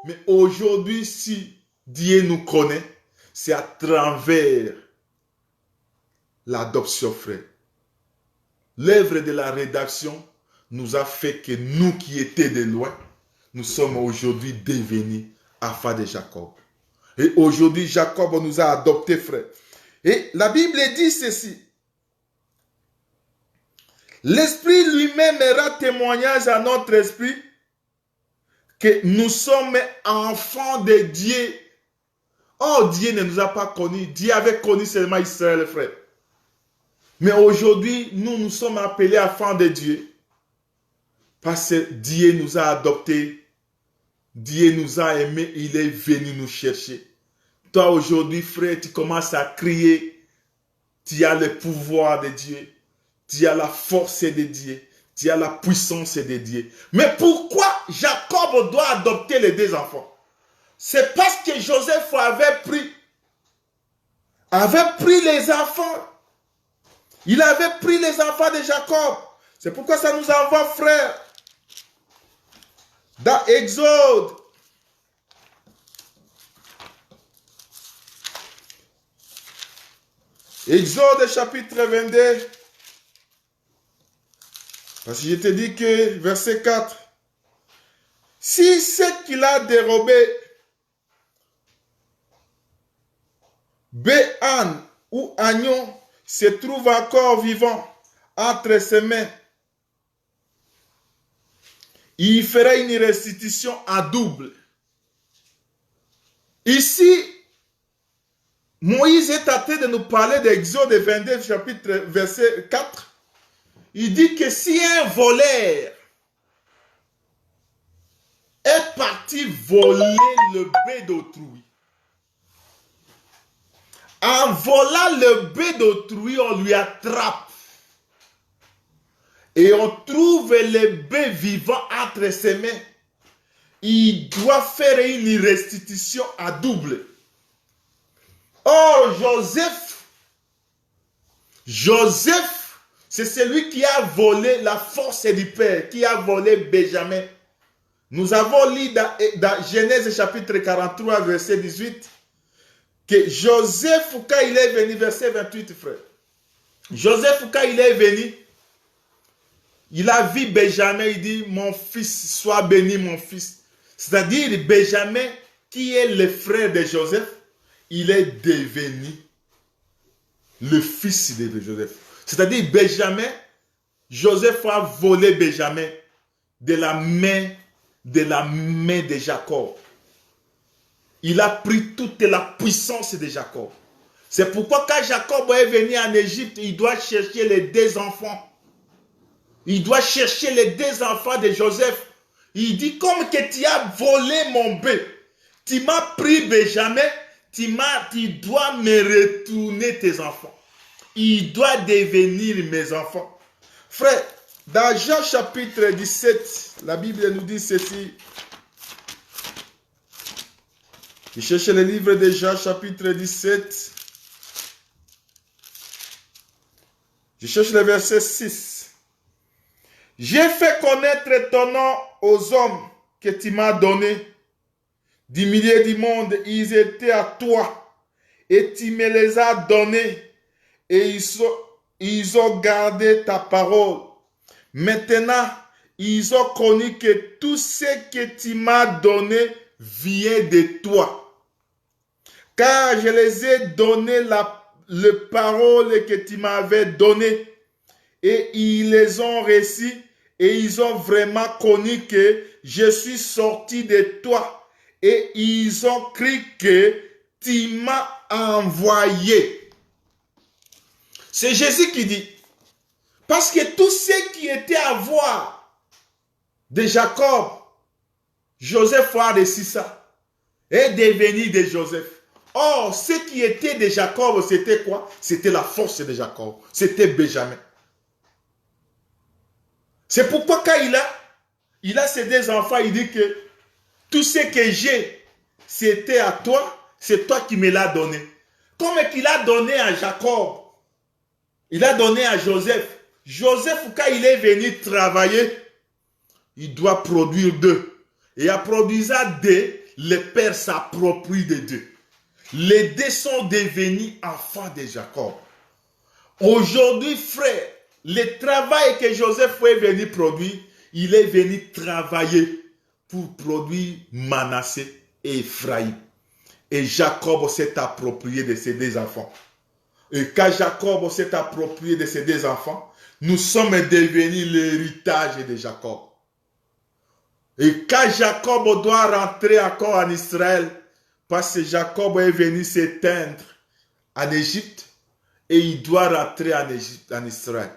Mais aujourd'hui, si Dieu nous connaît, c'est à travers l'adoption, frère. L'œuvre de la rédaction nous a fait que nous qui étions de loin, nous sommes aujourd'hui devenus enfants de Jacob. Et aujourd'hui, Jacob nous a adoptés, frère. Et la Bible dit ceci. L'Esprit lui-même rend témoignage à notre esprit que nous sommes enfants de Dieu. Oh, Dieu ne nous a pas connus. Dieu avait connu seulement Israël, frère. Mais aujourd'hui, nous sommes appelés enfants de Dieu. Parce que Dieu nous a adoptés. Dieu nous a aimés. Il est venu nous chercher. Toi, aujourd'hui, frère, tu commences à crier. Tu as le pouvoir de Dieu. Tu as la force de Dieu. Tu as la puissance de Dieu. Mais pourquoi Jacob doit adopter les deux enfants? C'est parce que Joseph avait pris les enfants. Il avait pris les enfants de Jacob. C'est pourquoi ça nous envoie, frère, dans Exode. Exode chapitre 22. Parce que je te dis que, verset 4. Si ce qu'il a dérobé, béan ou agneau, se trouve encore vivant entre ses mains, il ferait une restitution à double. Ici, Moïse est en train de nous parler d'Exode 22, chapitre verset 4. Il dit que si un voleur est parti voler le blé d'autrui, en volant le blé d'autrui, on lui attrape. Et on trouve le blé vivant entre ses mains. Il doit faire une restitution à double. Or, Joseph, c'est celui qui a volé la force du Père, qui a volé Benjamin. Nous avons lu dans Genèse chapitre 43, verset 18, que Joseph, quand il est venu, verset 28, frère. Joseph, quand il est venu, Il a vu Benjamin, il dit, mon fils, sois béni, mon fils. C'est-à-dire, Benjamin, qui est le frère de Joseph, il est devenu le fils de Joseph. C'est-à-dire, Benjamin, Joseph a volé Benjamin de la main de Jacob. Il a pris toute la puissance de Jacob. C'est pourquoi quand Jacob est venu en Égypte, il doit chercher les 2 enfants. Il doit chercher les 2 enfants de Joseph. Il dit, comme que tu as volé mon bœuf, tu m'as pris Benjamin, tu dois me retourner tes enfants. Il doit devenir mes enfants. Frère, dans Jean chapitre 17, la Bible nous dit ceci. Je cherche le livre de Jean chapitre 17. Je cherche le verset 6. J'ai fait connaître ton nom aux hommes que tu m'as donnés. Du milieu du monde, ils étaient à toi. Et tu me les as donnés. Et ils ont gardé ta parole. Maintenant, ils ont connu que tout ce que tu m'as donné vient de toi. Car je les ai donné la parole que tu m'avais donnée. Et ils les ont reçus. Et ils ont vraiment connu que je suis sorti de toi. Et ils ont cru que tu m'as envoyé. C'est Jésus qui dit. Parce que tous ceux qui étaient à voir de Jacob, Joseph a reçu ça. Et devenu de Joseph. Or, ce qui était de Jacob, c'était quoi? C'était la force de Jacob. C'était Benjamin. C'est pourquoi quand il a ses 2 enfants, il dit que tout ce que j'ai, c'était à toi, c'est toi qui me l'as donné. Comme qu'il a donné à Jacob, il a donné à Joseph. Joseph, quand il est venu travailler, il doit produire 2. Et en produisant 2, le père s'approprie de 2. Les 2 sont devenus enfants de Jacob. Aujourd'hui, frère, le travail que Joseph est venu produire, il est venu travailler pour produire Manassé et Ephraïm. Et Jacob s'est approprié de ces 2 enfants. Et quand Jacob s'est approprié de ces 2 enfants, nous sommes devenus l'héritage de Jacob. Et quand Jacob doit rentrer encore en Israël, parce que Jacob est venu s'éteindre en Égypte, et il doit rentrer en Égypte, en Israël.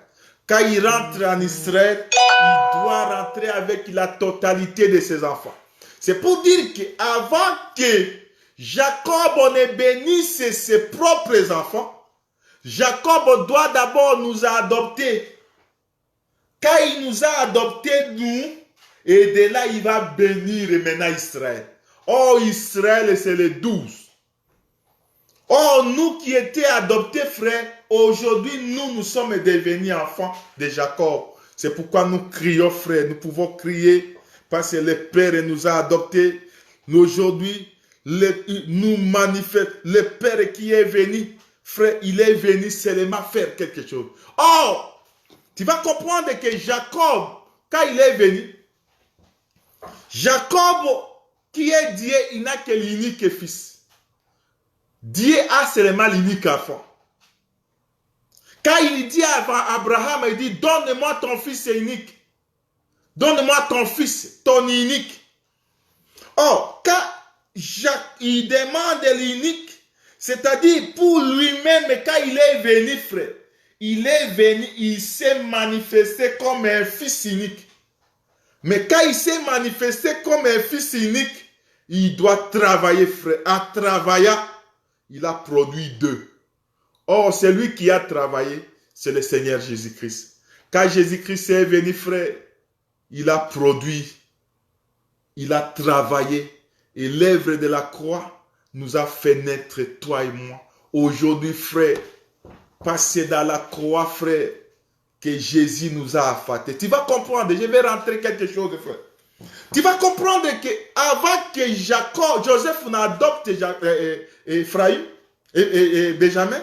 Quand il rentre en Israël, il doit rentrer avec la totalité de ses enfants. C'est pour dire qu'avant que Jacob ne bénisse ses propres enfants, Jacob doit d'abord nous adopter. Quand il nous a adoptés, nous, et de là, il va bénir maintenant Israël. Oh, Israël, c'est les 12. Oh, nous qui étions adoptés, frères, aujourd'hui, nous sommes devenus enfants de Jacob. C'est pourquoi nous crions, frères. Nous pouvons crier parce que le Père nous a adoptés. Aujourd'hui, nous manifeste le Père qui est venu. Frère, il est venu seulement faire quelque chose. Oh, tu vas comprendre que Jacob, quand il est venu, Jacob, qui est Dieu, il n'a que l'unique fils. Dieu a seulement l'unique enfant. Quand il dit à Abraham, il dit, donne-moi ton fils unique. Donne-moi ton fils, ton unique. Or, quand il demande l'unique, c'est-à-dire pour lui-même, quand il est venu, frère, il est venu, il s'est manifesté comme un fils unique. Mais quand il s'est manifesté comme un fils unique, il doit travailler, frère. En travaillant, il a produit 2. Or, celui qui a travaillé, c'est le Seigneur Jésus-Christ. Quand Jésus-Christ est venu, frère, il a produit, il a travaillé. Et l'œuvre de la croix nous a fait naître, toi et moi. Aujourd'hui, frère, passez dans la croix, frère, que Jésus nous a affatés. Tu vas comprendre, je vais rentrer quelque chose, frère. Tu vas comprendre que avant que Joseph n'adopte Ephraïm et Benjamin,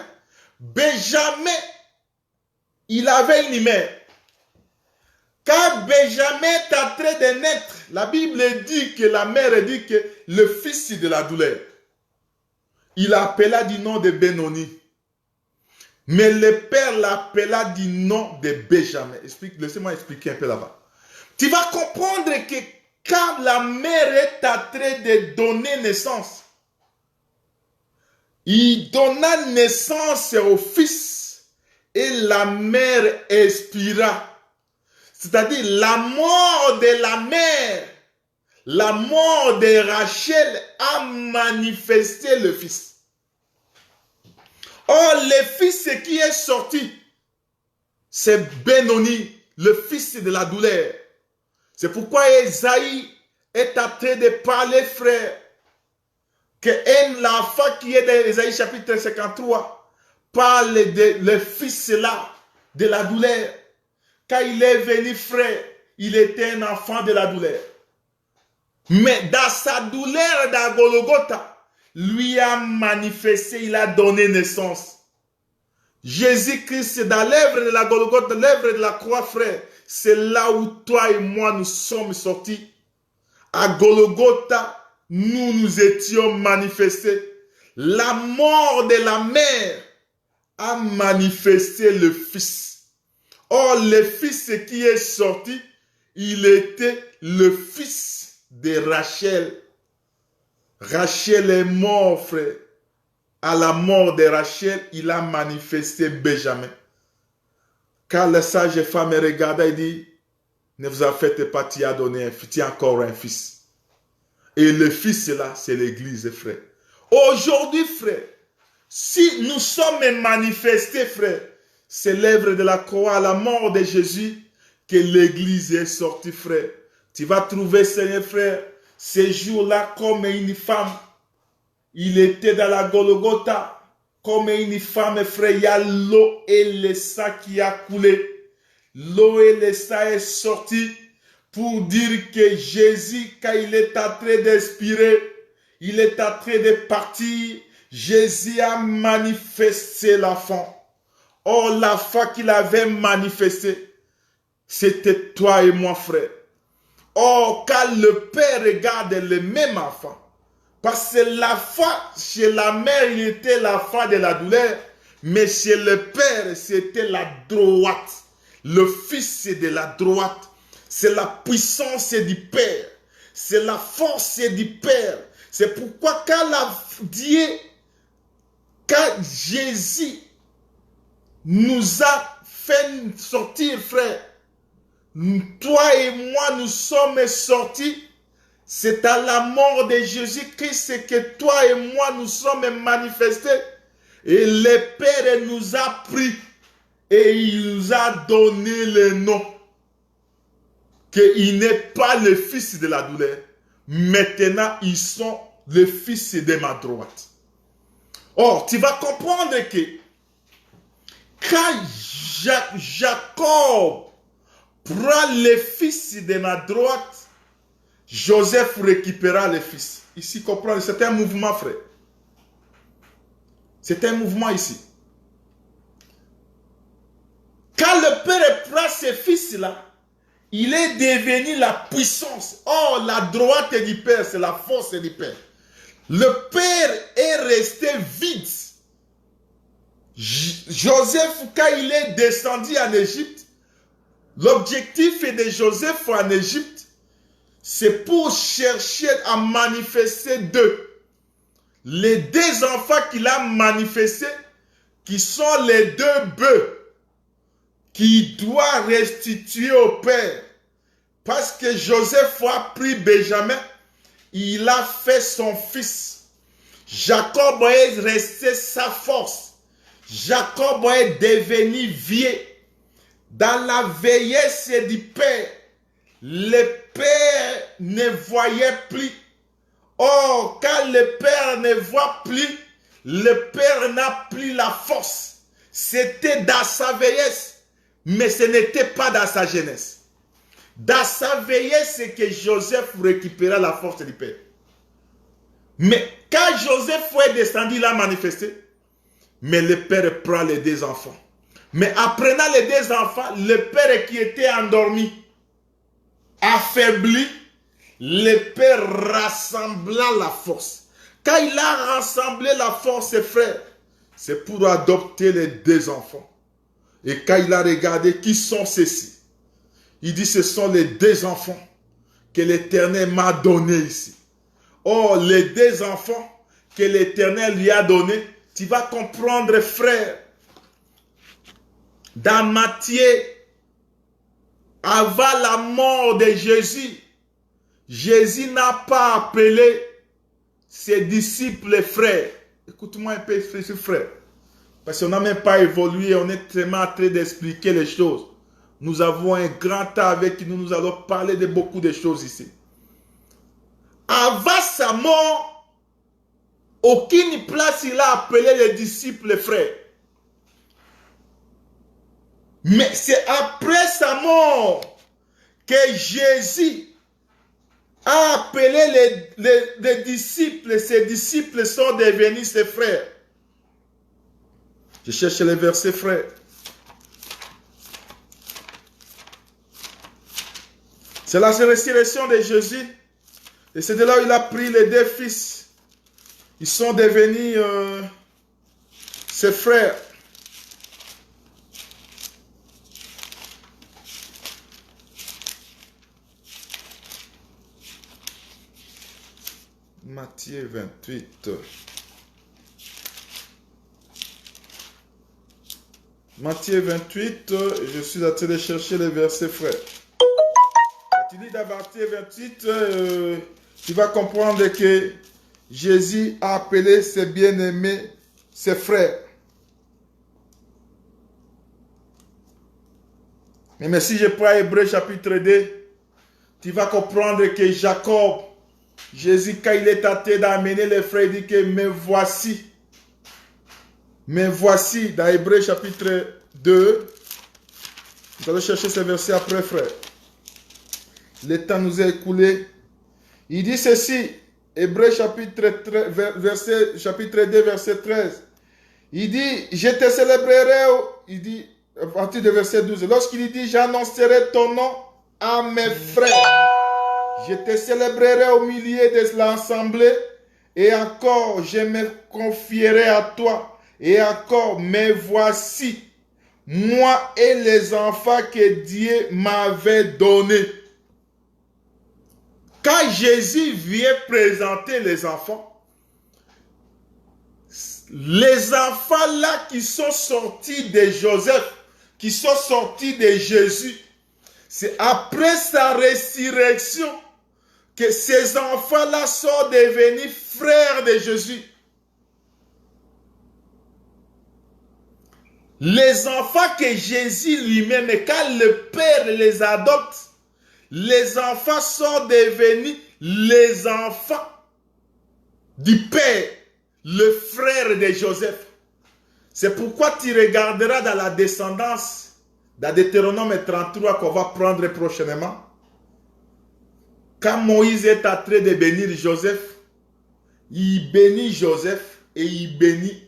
il avait une mère. Car Benjamin est en train de naître. La Bible dit que la mère dit que le fils de la douleur. Il appela du nom de Benoni. Mais le père l'appela du nom de Benjamin. Laissez-moi expliquer un peu là-bas. Tu vas comprendre que quand la mère est en train de donner naissance, il donna naissance au fils et la mère expira. C'est-à-dire la mort de la mère, la mort de Rachel a manifesté le fils. Or, le fils qui est sorti, c'est Benoni, le fils de la douleur. C'est pourquoi Esaïe est en train de parler, frère, que l'enfant qui est dans Esaïe chapitre 53 parle de le fils là, de la douleur. Quand il est venu, frère, il était un enfant de la douleur. Mais dans sa douleur dans Golgotha, lui a manifesté, il a donné naissance. Jésus-Christ, dans l'œuvre de la Golgotha, l'œuvre de la croix, frère, c'est là où toi et moi nous sommes sortis. À Golgotha, nous étions manifestés. La mort de la mère a manifesté le Fils. Or, le Fils qui est sorti, il était le fils de Rachel. Rachel est mort, frère. À la mort de Rachel, il a manifesté Benjamin. Quand la sage femme regarda, il dit, ne vous en faites pas, tu as donné tu as encore un fils. Et le fils là, c'est l'église, frère. Aujourd'hui, frère, si nous sommes manifestés, frère, c'est l'œuvre de la croix, à la mort de Jésus, que l'église est sortie, frère. Tu vas trouver, Seigneur, frère, ces jours-là, comme une femme, il était dans la Golgotha, comme une femme, frère, il y a l'eau et le sang qui a coulé. L'eau et le sang est sorti pour dire que Jésus, quand il est en train d'expirer, il est en train de partir, Jésus a manifesté l'enfant. Or, l'enfant qu'il avait manifesté, c'était toi et moi, frère. Or, quand le père regarde le même enfant, parce que l'enfant, chez la mère, il était l'enfant de la douleur, mais chez le père, c'était la droite. Le fils, c'est de la droite. C'est la puissance du père. C'est la force du père. C'est pourquoi quand Jésus nous a fait sortir, frère, toi et moi, nous sommes sortis. C'est à la mort de Jésus-Christ que toi et moi, nous sommes manifestés. Et le Père nous a pris et il nous a donné le nom. Qu'il n'est pas le fils de la douleur. Maintenant, ils sont le fils de ma droite. Or, tu vas comprendre que quand Jacob prend le fils de ma droite, Joseph récupéra le fils. Ici, comprendre, c'est un mouvement, frère. C'est un mouvement ici. Quand le père prend ce fils-là, il est devenu la puissance. Or, la droite du père, c'est la force du père. Le père est resté vide. Joseph, quand il est descendu en Égypte, l'objectif de Joseph en Égypte, c'est pour chercher à manifester les deux enfants qu'il a manifestés, qui sont les deux bœufs, qu'il doit restituer au père. Parce que Joseph a pris Benjamin, il a fait son fils. Jacob est resté sa force. Jacob est devenu vieux. Dans la vieillesse du père, le père ne voyait plus. Or, quand le père ne voit plus, le père n'a plus la force. C'était dans sa vieillesse, mais ce n'était pas dans sa jeunesse. Dans sa vieillesse, c'est que Joseph récupéra la force du père. Mais quand Joseph est descendu, il a manifesté. Mais le père prend les deux enfants. Mais apprenant les deux enfants, le père qui était endormi, affaibli, le Père rassembla la force. Quand il a rassemblé la force, ses frères, c'est pour adopter les deux enfants. Et quand il a regardé qui sont ceux-ci, il dit ce sont les deux enfants que l'Éternel m'a donnés ici. Oh, les deux enfants que l'Éternel lui a donnés, tu vas comprendre, frère. Dans Matthieu, avant la mort de Jésus, Jésus n'a pas appelé ses disciples frères. Écoute-moi un peu, frère. Parce qu'on n'a même pas évolué, on est tellement en train d'expliquer les choses. Nous avons un grand temps avec qui nous allons parler de beaucoup de choses ici. Avant sa mort, aucune place il a appelé les disciples frères. Mais c'est après sa mort que Jésus a appelé les disciples. Ses disciples sont devenus ses frères. Je cherche les versets, frères. C'est la résurrection de Jésus. Et c'est de là où il a pris les deux fils. Ils sont devenus ses frères. Matthieu 28. Matthieu 28, je suis en train de chercher les versets, frère. Quand tu lis dans Matthieu 28, tu vas comprendre que Jésus a appelé ses bien-aimés, ses frères. Mais si je prends Hébreux chapitre 2, tu vas comprendre que Jacob, Jésus, quand il est tenté d'amener les frères, il dit que me voici. Mais voici, dans Hébreux chapitre 2, nous allons chercher ces versets après, frère. Le temps nous est écoulé. Il dit ceci, Hébreux chapitre 2, verset 13. Il dit, je te célébrerai, il dit, à partir du verset 12, lorsqu'il dit, j'annoncerai ton nom à mes frères. Je te célébrerai au milieu de l'assemblée, et encore, je me confierai à toi. Et encore, me voici, moi et les enfants que Dieu m'avait donnés. Quand Jésus vient présenter les enfants là qui sont sortis de Joseph, qui sont sortis de Jésus, c'est après sa résurrection que ces enfants-là sont devenus frères de Jésus. Les enfants que Jésus lui-même, quand le Père les adopte, les enfants sont devenus les enfants du Père, le frère de Joseph. C'est pourquoi tu regarderas dans la descendance, dans Deutéronome 33 qu'on va prendre prochainement. Quand Moïse est en train de bénir Joseph, il bénit Joseph et il bénit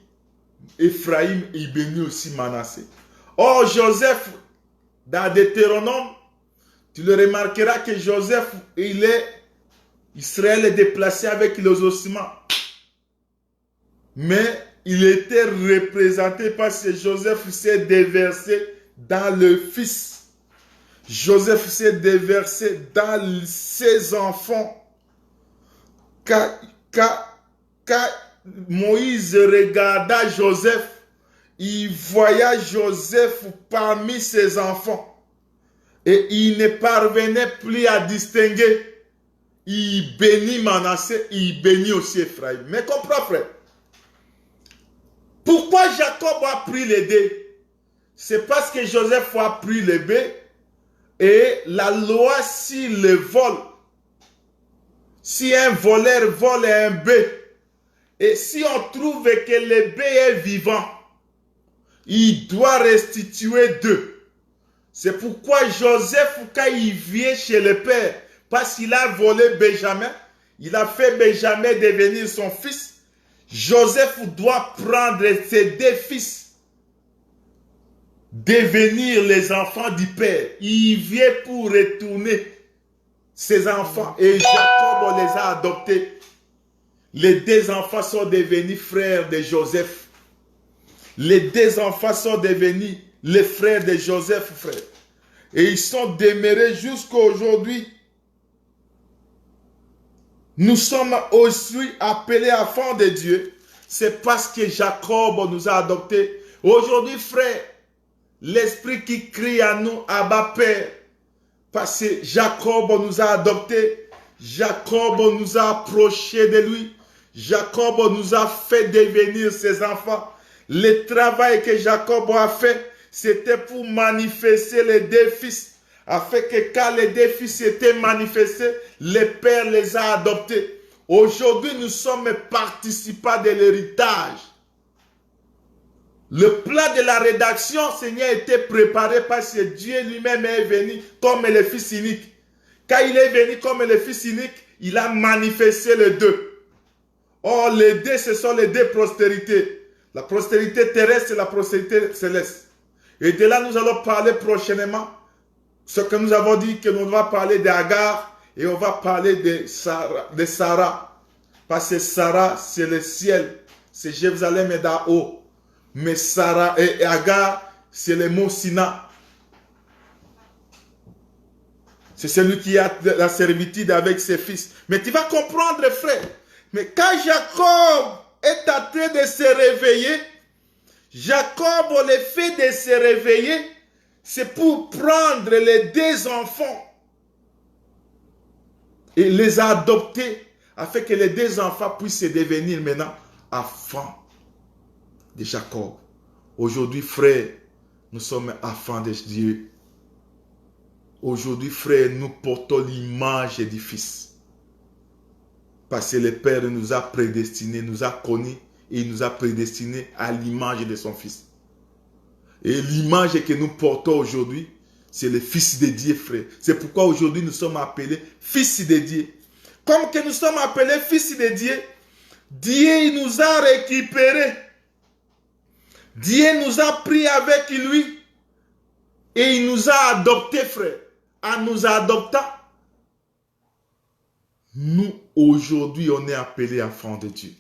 Ephraim et il bénit aussi Manassé. Or, Joseph, dans Deutéronome, tu le remarqueras que Joseph, Israël est déplacé avec les ossements. Mais il était représenté parce que Joseph s'est déversé dans le fils. Joseph s'est déversé dans ses enfants. Quand Moïse regarda Joseph, il voya Joseph parmi ses enfants. Et il ne parvenait plus à distinguer. Il bénit Manassé, il bénit aussi Ephraim. Mais comprends, frère. Pourquoi Jacob a pris les deux? C'est parce que Joseph a pris les bœufs. Et la loi, s'il le vole, si un voleur vole un bœuf, et si on trouve que le bœuf est vivant, il doit restituer deux. C'est pourquoi Joseph, quand il vient chez le père, parce qu'il a volé Benjamin, il a fait Benjamin devenir son fils, Joseph doit prendre ses deux fils, devenir les enfants du père. Il vient pour retourner ses enfants et Jacob, on les a adoptés. Les 2 enfants sont devenus frères de Joseph. Les 2 enfants sont devenus les frères de Joseph, frère. Et ils sont demeurés jusqu'à aujourd'hui. Nous sommes aussi appelés enfants de Dieu. C'est parce que Jacob nous a adoptés. Aujourd'hui, frère, l'esprit qui crie à nous, Abba Père, parce que Jacob nous a adoptés. Jacob nous a approchés de lui. Jacob nous a fait devenir ses enfants. Le travail que Jacob a fait, c'était pour manifester les 2 fils. Afin que quand les 2 fils étaient manifestés, le Père les a adoptés. Aujourd'hui, nous sommes participants de l'héritage. Le plan de la rédaction, Seigneur, était préparé parce que Dieu lui-même est venu comme le Fils unique. Quand il est venu comme le Fils unique, il a manifesté les 2. Or, les 2, ce sont les 2 postérités. La postérité terrestre et la postérité céleste. Et de là, nous allons parler prochainement. Ce que nous avons dit, que nous va parler d'Agar et on va parler de Sarah. Parce que Sarah, c'est le ciel. C'est Jérusalem et d'en haut. Mais Sarah et Agar, c'est le mont Sina. C'est celui qui a la servitude avec ses fils. Mais tu vas comprendre, frère. Mais quand Jacob est en train de se réveiller, Jacob, le fait de se réveiller, c'est pour prendre les 2 enfants et les adopter afin que les 2 enfants puissent devenir maintenant enfants de Jacob. Aujourd'hui, frère, nous sommes enfants de Dieu. Aujourd'hui, frère, nous portons l'image du Fils. Parce que le Père nous a prédestinés, nous a connus et il nous a prédestinés à l'image de son Fils. Et l'image que nous portons aujourd'hui, c'est le Fils de Dieu, frère. C'est pourquoi aujourd'hui nous sommes appelés Fils de Dieu. Comme que nous sommes appelés Fils de Dieu, Dieu il nous a récupérés. Dieu nous a pris avec lui et il nous a adoptés, frère. En nous adoptant, nous, aujourd'hui, on est appelés enfants de Dieu.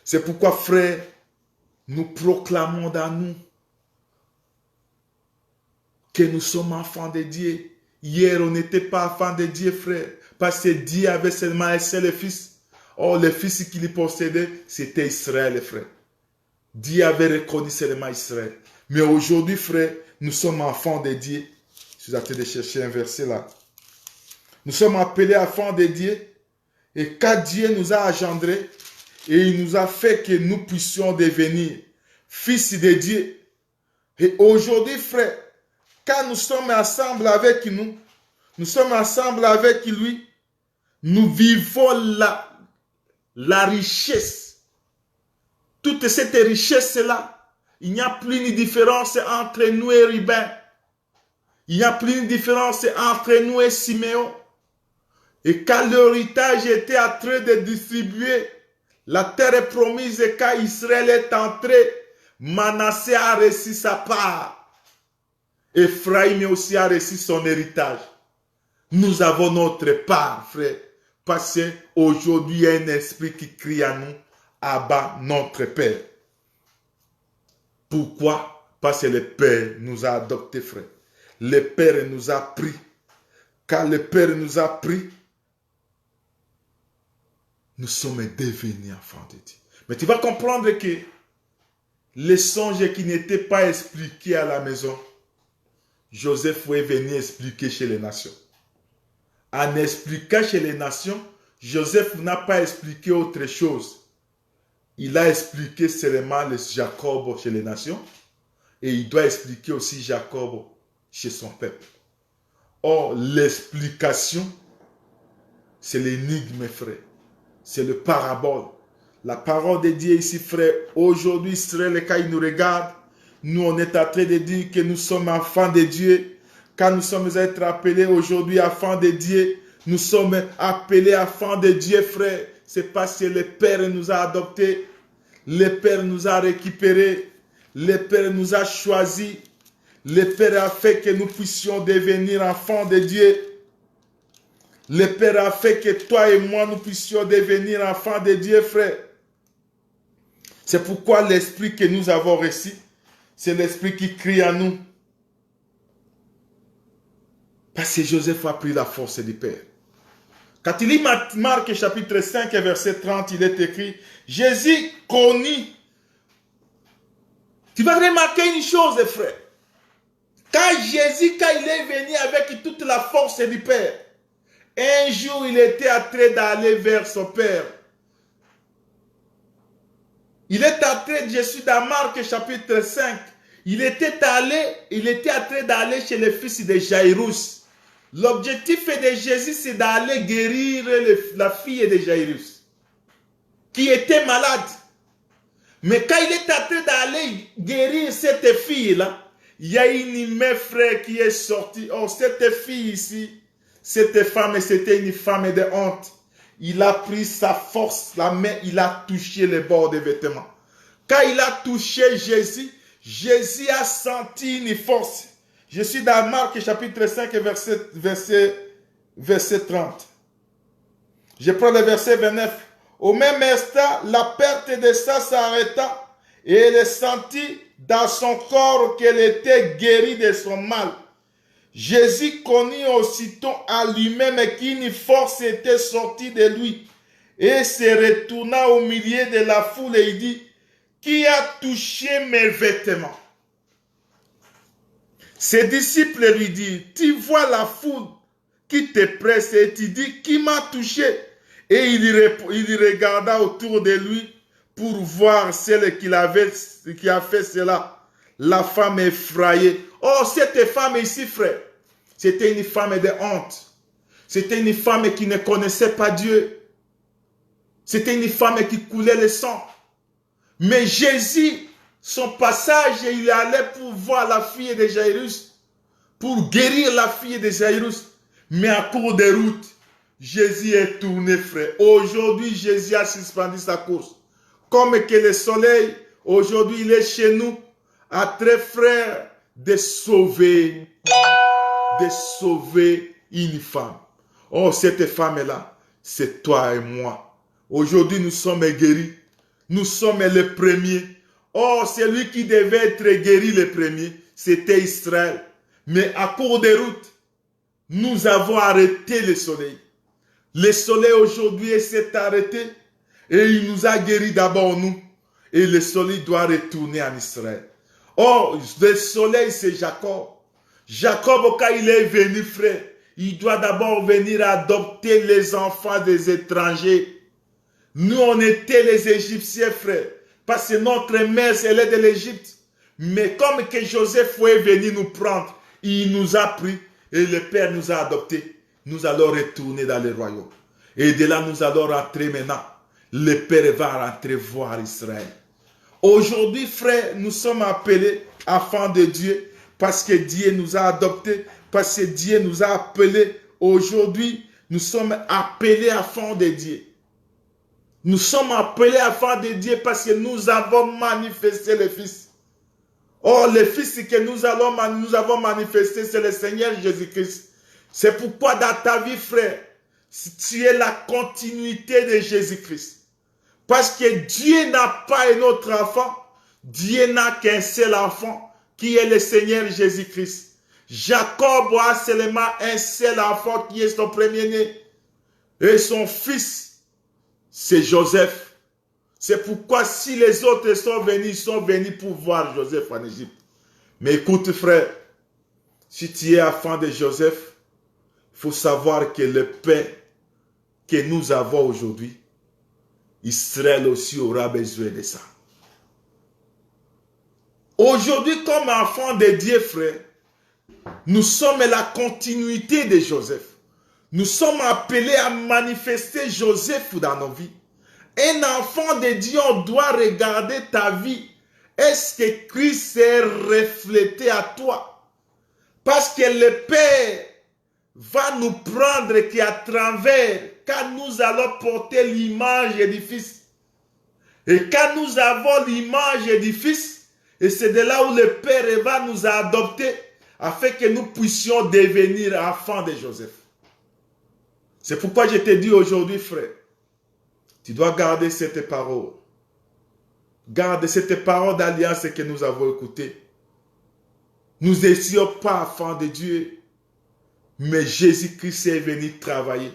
C'est pourquoi, frère, nous proclamons dans nous que nous sommes enfants de Dieu. Hier, on n'était pas enfants de Dieu, frère, parce que Dieu avait seulement un seul fils. Or, le fils qu'il possédait, c'était Israël, frère. Dieu avait reconnu seulement Israël. Mais aujourd'hui, frère, nous sommes enfants de Dieu. Je suis en train de chercher un verset là. Nous sommes appelés enfants de Dieu. Et quand Dieu nous a engendrés, et il nous a fait que nous puissions devenir fils de Dieu. Et aujourd'hui, frère, quand nous sommes ensemble avec nous, nous sommes ensemble avec lui, nous vivons la richesse. Toute cette richesse-là, il n'y a plus de différence entre nous et Ruben. Il n'y a plus de différence entre nous et Siméon. Et quand l'héritage était en train de distribuer, la terre est promise et quand Israël est entré, Manassé a reçu sa part. Ephraïm aussi a reçu son héritage. Nous avons notre part, frère. Parce qu'aujourd'hui, il y a un esprit qui crie à nous, Abba, notre Père. Pourquoi? Parce que le Père nous a adoptés, frère. Le Père nous a pris. Quand le Père nous a pris, nous sommes devenus enfants de Dieu. Mais tu vas comprendre que les songes qui n'étaient pas expliqués à la maison, Joseph est venu expliquer chez les nations. En expliquant chez les nations, Joseph n'a pas expliqué autre chose. Il a expliqué seulement le Jacob chez les nations et il doit expliquer aussi Jacob chez son peuple. Or, l'explication, c'est l'énigme, frère. C'est le parabole. La parole de Dieu ici, frère. Aujourd'hui, Israël, quand il nous regarde, nous, on est en train de dire que nous sommes enfants de Dieu. Quand nous sommes être appelés aujourd'hui enfants de Dieu, nous sommes appelés enfants de Dieu, frère. C'est parce que le Père nous a adoptés. Le Père nous a récupérés. Le Père nous a choisis. Le Père a fait que nous puissions devenir enfants de Dieu. Le Père a fait que toi et moi, nous puissions devenir enfants de Dieu, frère. C'est pourquoi l'esprit que nous avons reçu, c'est l'esprit qui crie en nous. Parce que Joseph a pris la force du Père. Quand il lit Marc chapitre 5 verset 30, il est écrit, Jésus connut. Tu vas remarquer une chose, frère. Quand Jésus, quand il est venu avec toute la force du Père, un jour il était en train d'aller vers son Père. Il est en train, je suis dans Marc chapitre 5, il était en train d'aller chez le fils de Jairus. L'objectif de Jésus, c'est d'aller guérir la fille de Jairus, qui était malade. Mais quand il est en train d'aller guérir cette fille-là, il y a une main, frère, qui est sortie. Oh, cette fille ici, cette femme, c'était une femme de honte. Il a pris sa force, la main, il a touché le bord des vêtements. Quand il a touché Jésus, Jésus a senti une force. Je suis dans Marc chapitre 5 verset 30. Je prends le verset 29. Au même instant, la perte de sang s'arrêta et elle sentit dans son corps qu'elle était guérie de son mal. Jésus connut aussitôt à lui-même qu'une force était sortie de lui et se retourna au milieu de la foule et il dit, qui a touché mes vêtements? Ses disciples lui disent, tu vois la foule qui te presse et tu dis, qui m'a touché? Et il regarda autour de lui pour voir celle qui a fait cela. La femme effrayée. Oh, cette femme ici, frère, c'était une femme de honte. C'était une femme qui ne connaissait pas Dieu. C'était une femme qui coulait le sang. Mais Jésus, son passage, il allait pour voir la fille de Jairus, pour guérir la fille de Jairus. Mais à cours de route, Jésus est tourné, frère. Aujourd'hui, Jésus a suspendu sa course. Comme que le soleil, aujourd'hui, il est chez nous, à très frère, de sauver une femme. Oh, cette femme-là, c'est toi et moi. Aujourd'hui, nous sommes guéris. Nous sommes les premiers. Oh, celui qui devait être guéri le premier, c'était Israël. Mais à cours de route, nous avons arrêté le soleil. Le soleil aujourd'hui s'est arrêté et il nous a guéris d'abord nous. Et le soleil doit retourner en Israël. Oh, le soleil c'est Jacob. Jacob, quand il est venu, frère, il doit d'abord venir adopter les enfants des étrangers. Nous, on était les Égyptiens, frère. Parce que notre mère, elle est de l'Égypte. Mais comme que Joseph est venu nous prendre, il nous a pris et le Père nous a adoptés. Nous allons retourner dans le royaume. Et de là, nous allons rentrer maintenant. Le Père va rentrer voir Israël. Aujourd'hui, frère, nous sommes appelés enfants de Dieu parce que Dieu nous a adoptés, parce que Dieu nous a appelés. Aujourd'hui, nous sommes appelés enfants de Dieu. Nous sommes appelés enfants de Dieu parce que nous avons manifesté le Fils. Oh, le Fils que nous avons manifesté, c'est le Seigneur Jésus-Christ. C'est pourquoi dans ta vie, frère, tu es la continuité de Jésus-Christ. Parce que Dieu n'a pas un autre enfant. Dieu n'a qu'un seul enfant, qui est le Seigneur Jésus-Christ. Jacob a seulement un seul enfant, qui est son premier-né. Et son fils, c'est Joseph. C'est pourquoi si les autres sont venus pour voir Joseph en Égypte. Mais écoute, frère, si tu es enfant de Joseph, il faut savoir que le pain que nous avons aujourd'hui, Israël aussi aura besoin de ça. Aujourd'hui, comme enfants de Dieu, frère, nous sommes la continuité de Joseph. Nous sommes appelés à manifester Joseph dans nos vies. Un enfant de Dieu, on doit regarder ta vie. Est-ce que Christ est reflété à toi? Parce que le Père va nous prendre qu'à travers, quand nous allons porter l'image du Fils. Et quand nous avons l'image du Fils, et c'est de là où le Père va nous adopter, afin que nous puissions devenir enfants de Joseph. C'est pourquoi je te dis aujourd'hui, frère, tu dois garder cette parole. Garde cette parole d'alliance que nous avons écoutée. Nous n'étions pas enfants de Dieu, mais Jésus-Christ est venu travailler.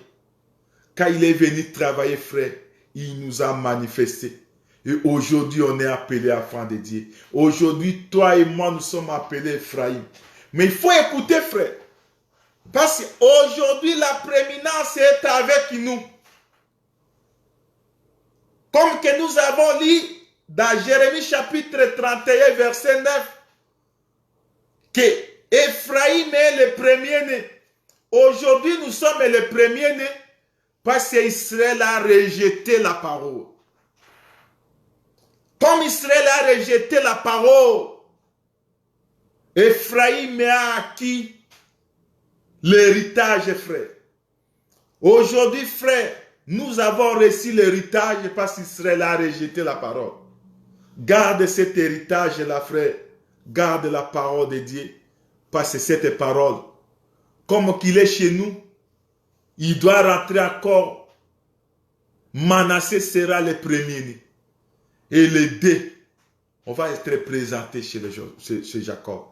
Quand il est venu travailler, frère, il nous a manifesté. Et aujourd'hui, on est appelé enfants de Dieu. Aujourd'hui, toi et moi, nous sommes appelés Ephraïm. Mais il faut écouter, frère. Parce qu'aujourd'hui, la prééminence est avec nous. Comme que nous avons lu dans Jérémie chapitre 31, verset 9, que Ephraïm est le premier-né. Aujourd'hui, nous sommes les premiers-nés parce qu'Israël a rejeté la parole. Comme Israël a rejeté la parole, Ephraïm a acquis l'héritage, frère. Aujourd'hui, frère, nous avons reçu l'héritage parce qu'Israël a rejeté la parole. Garde cet héritage-là, frère. Garde la parole de Dieu. Parce que cette parole, comme qu'il est chez nous, il doit rentrer encore. Manassé sera le premier-né. Et les deux, on va être présentés chez Jacob.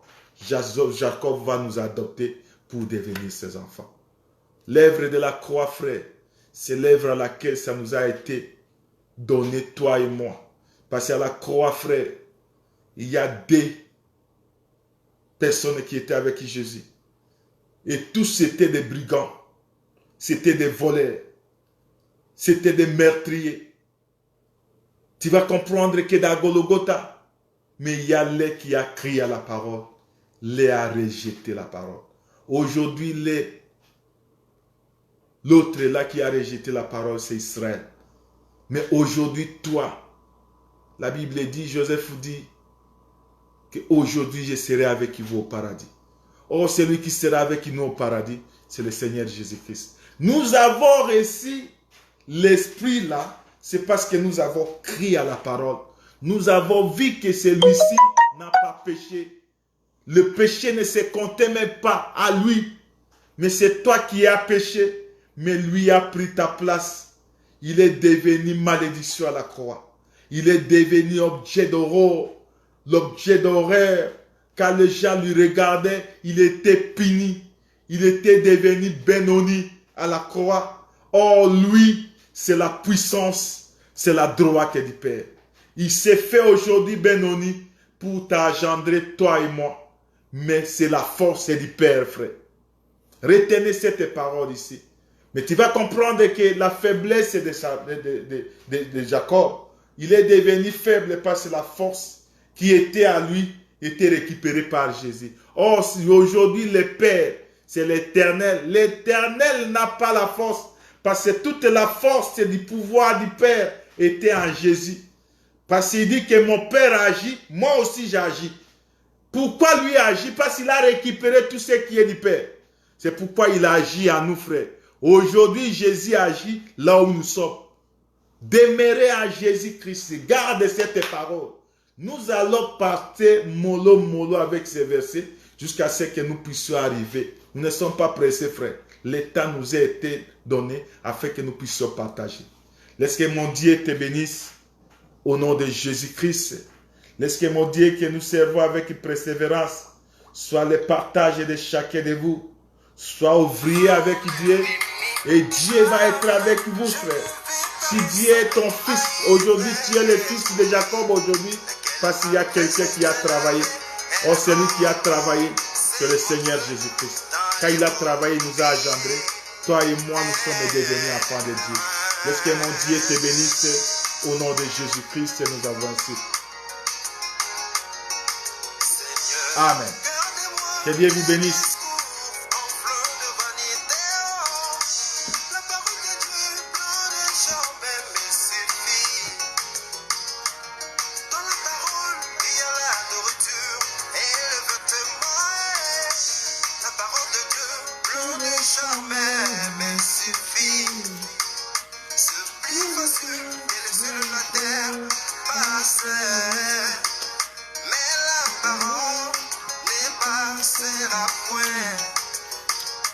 Jacob va nous adopter pour devenir ses enfants. L'œuvre de la croix, frère, c'est l'œuvre à laquelle ça nous a été donné, toi et moi. Parce qu'à la croix, frère, il y a deux personnes qui étaient avec Jésus. Et tous étaient des brigands. C'était des voleurs. C'était des meurtriers. Tu vas comprendre que dans Golgotha, mais il y a l'un qui a crié à la parole. L'un a rejeté la parole. Aujourd'hui, l'autre là qui a rejeté la parole, c'est Israël. Mais aujourd'hui, toi, la Bible dit, Joseph dit, qu'aujourd'hui je serai avec vous au paradis. Or, celui qui sera avec nous au paradis, c'est le Seigneur Jésus-Christ. Nous avons reçu l'esprit là, c'est parce que nous avons crié à la parole. Nous avons vu que celui-ci n'a pas péché. Le péché ne se comptait même pas à lui. Mais c'est toi qui as péché. Mais lui a pris ta place. Il est devenu malédiction à la croix. Il est devenu objet d'horreur. L'objet d'horreur. Quand les gens lui regardaient, il était puni. Il était devenu Benoni à la croix. Or, lui, c'est la puissance, c'est la droite du Père. Il s'est fait aujourd'hui Benoni pour t'engendrer, toi et moi. Mais c'est la force du Père, frère. Retenez cette parole ici. Mais tu vas comprendre que la faiblesse de Jacob, il est devenu faible parce que la force qui était à lui était récupérée par Jésus. Or, si aujourd'hui le Père, c'est l'Éternel. L'Éternel n'a pas la force parce que toute la force du pouvoir du Père était en Jésus. Parce qu'il dit que mon Père agit, moi aussi j'agis. Pourquoi lui agit? Parce qu'il a récupéré tout ce qui est du Père. C'est pourquoi il agit à nous, frères. Aujourd'hui, Jésus agit là où nous sommes. Demeurez à Jésus-Christ. Garde cette parole. Nous allons partir mollo avec ces versets jusqu'à ce que nous puissions arriver. Nous ne sommes pas pressés, frères. Le temps nous a été donné afin que nous puissions partager. Laisse que mon Dieu te bénisse au nom de Jésus-Christ. Laisse que mon Dieu que nous servons avec persévérance soit le partage de chacun de vous. Sois ouvrier avec Dieu et Dieu va être avec vous, frère. Si Dieu est ton fils, aujourd'hui tu es le fils de Jacob aujourd'hui parce qu'il y a quelqu'un qui a travaillé. Oh, celui qui a travaillé, c'est le Seigneur Jésus-Christ. Quand il a travaillé, il nous a engendrés. Toi et moi, nous sommes devenus enfants de Dieu. Laisse que mon Dieu te bénisse au nom de Jésus-Christ, nous avons ainsi. Amen. Que Dieu vous bénisse.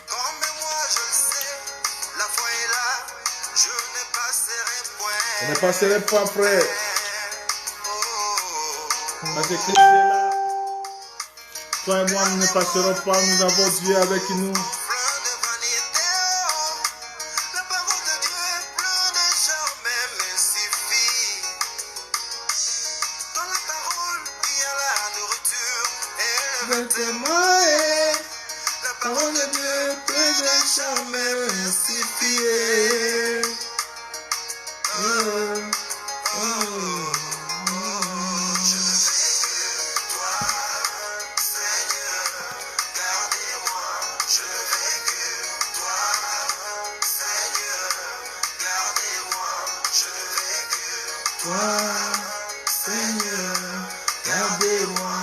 Comme moi je le sais, la foi est Je ne passerai pas après. Parce que Christ est là. Toi et moi, nous ne passerons pas. Nous avons Dieu avec nous. La parole de Dieu peut jamais mystifier. Toi, Seigneur, gardez-moi.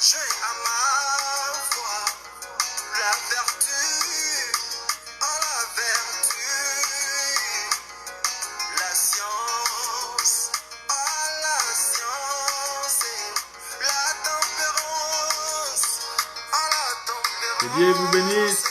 J'ai à ma foi la vertu, en la vertu, la science, en la science, la tempérance, en la tempérance. Que Dieu vous bénisse.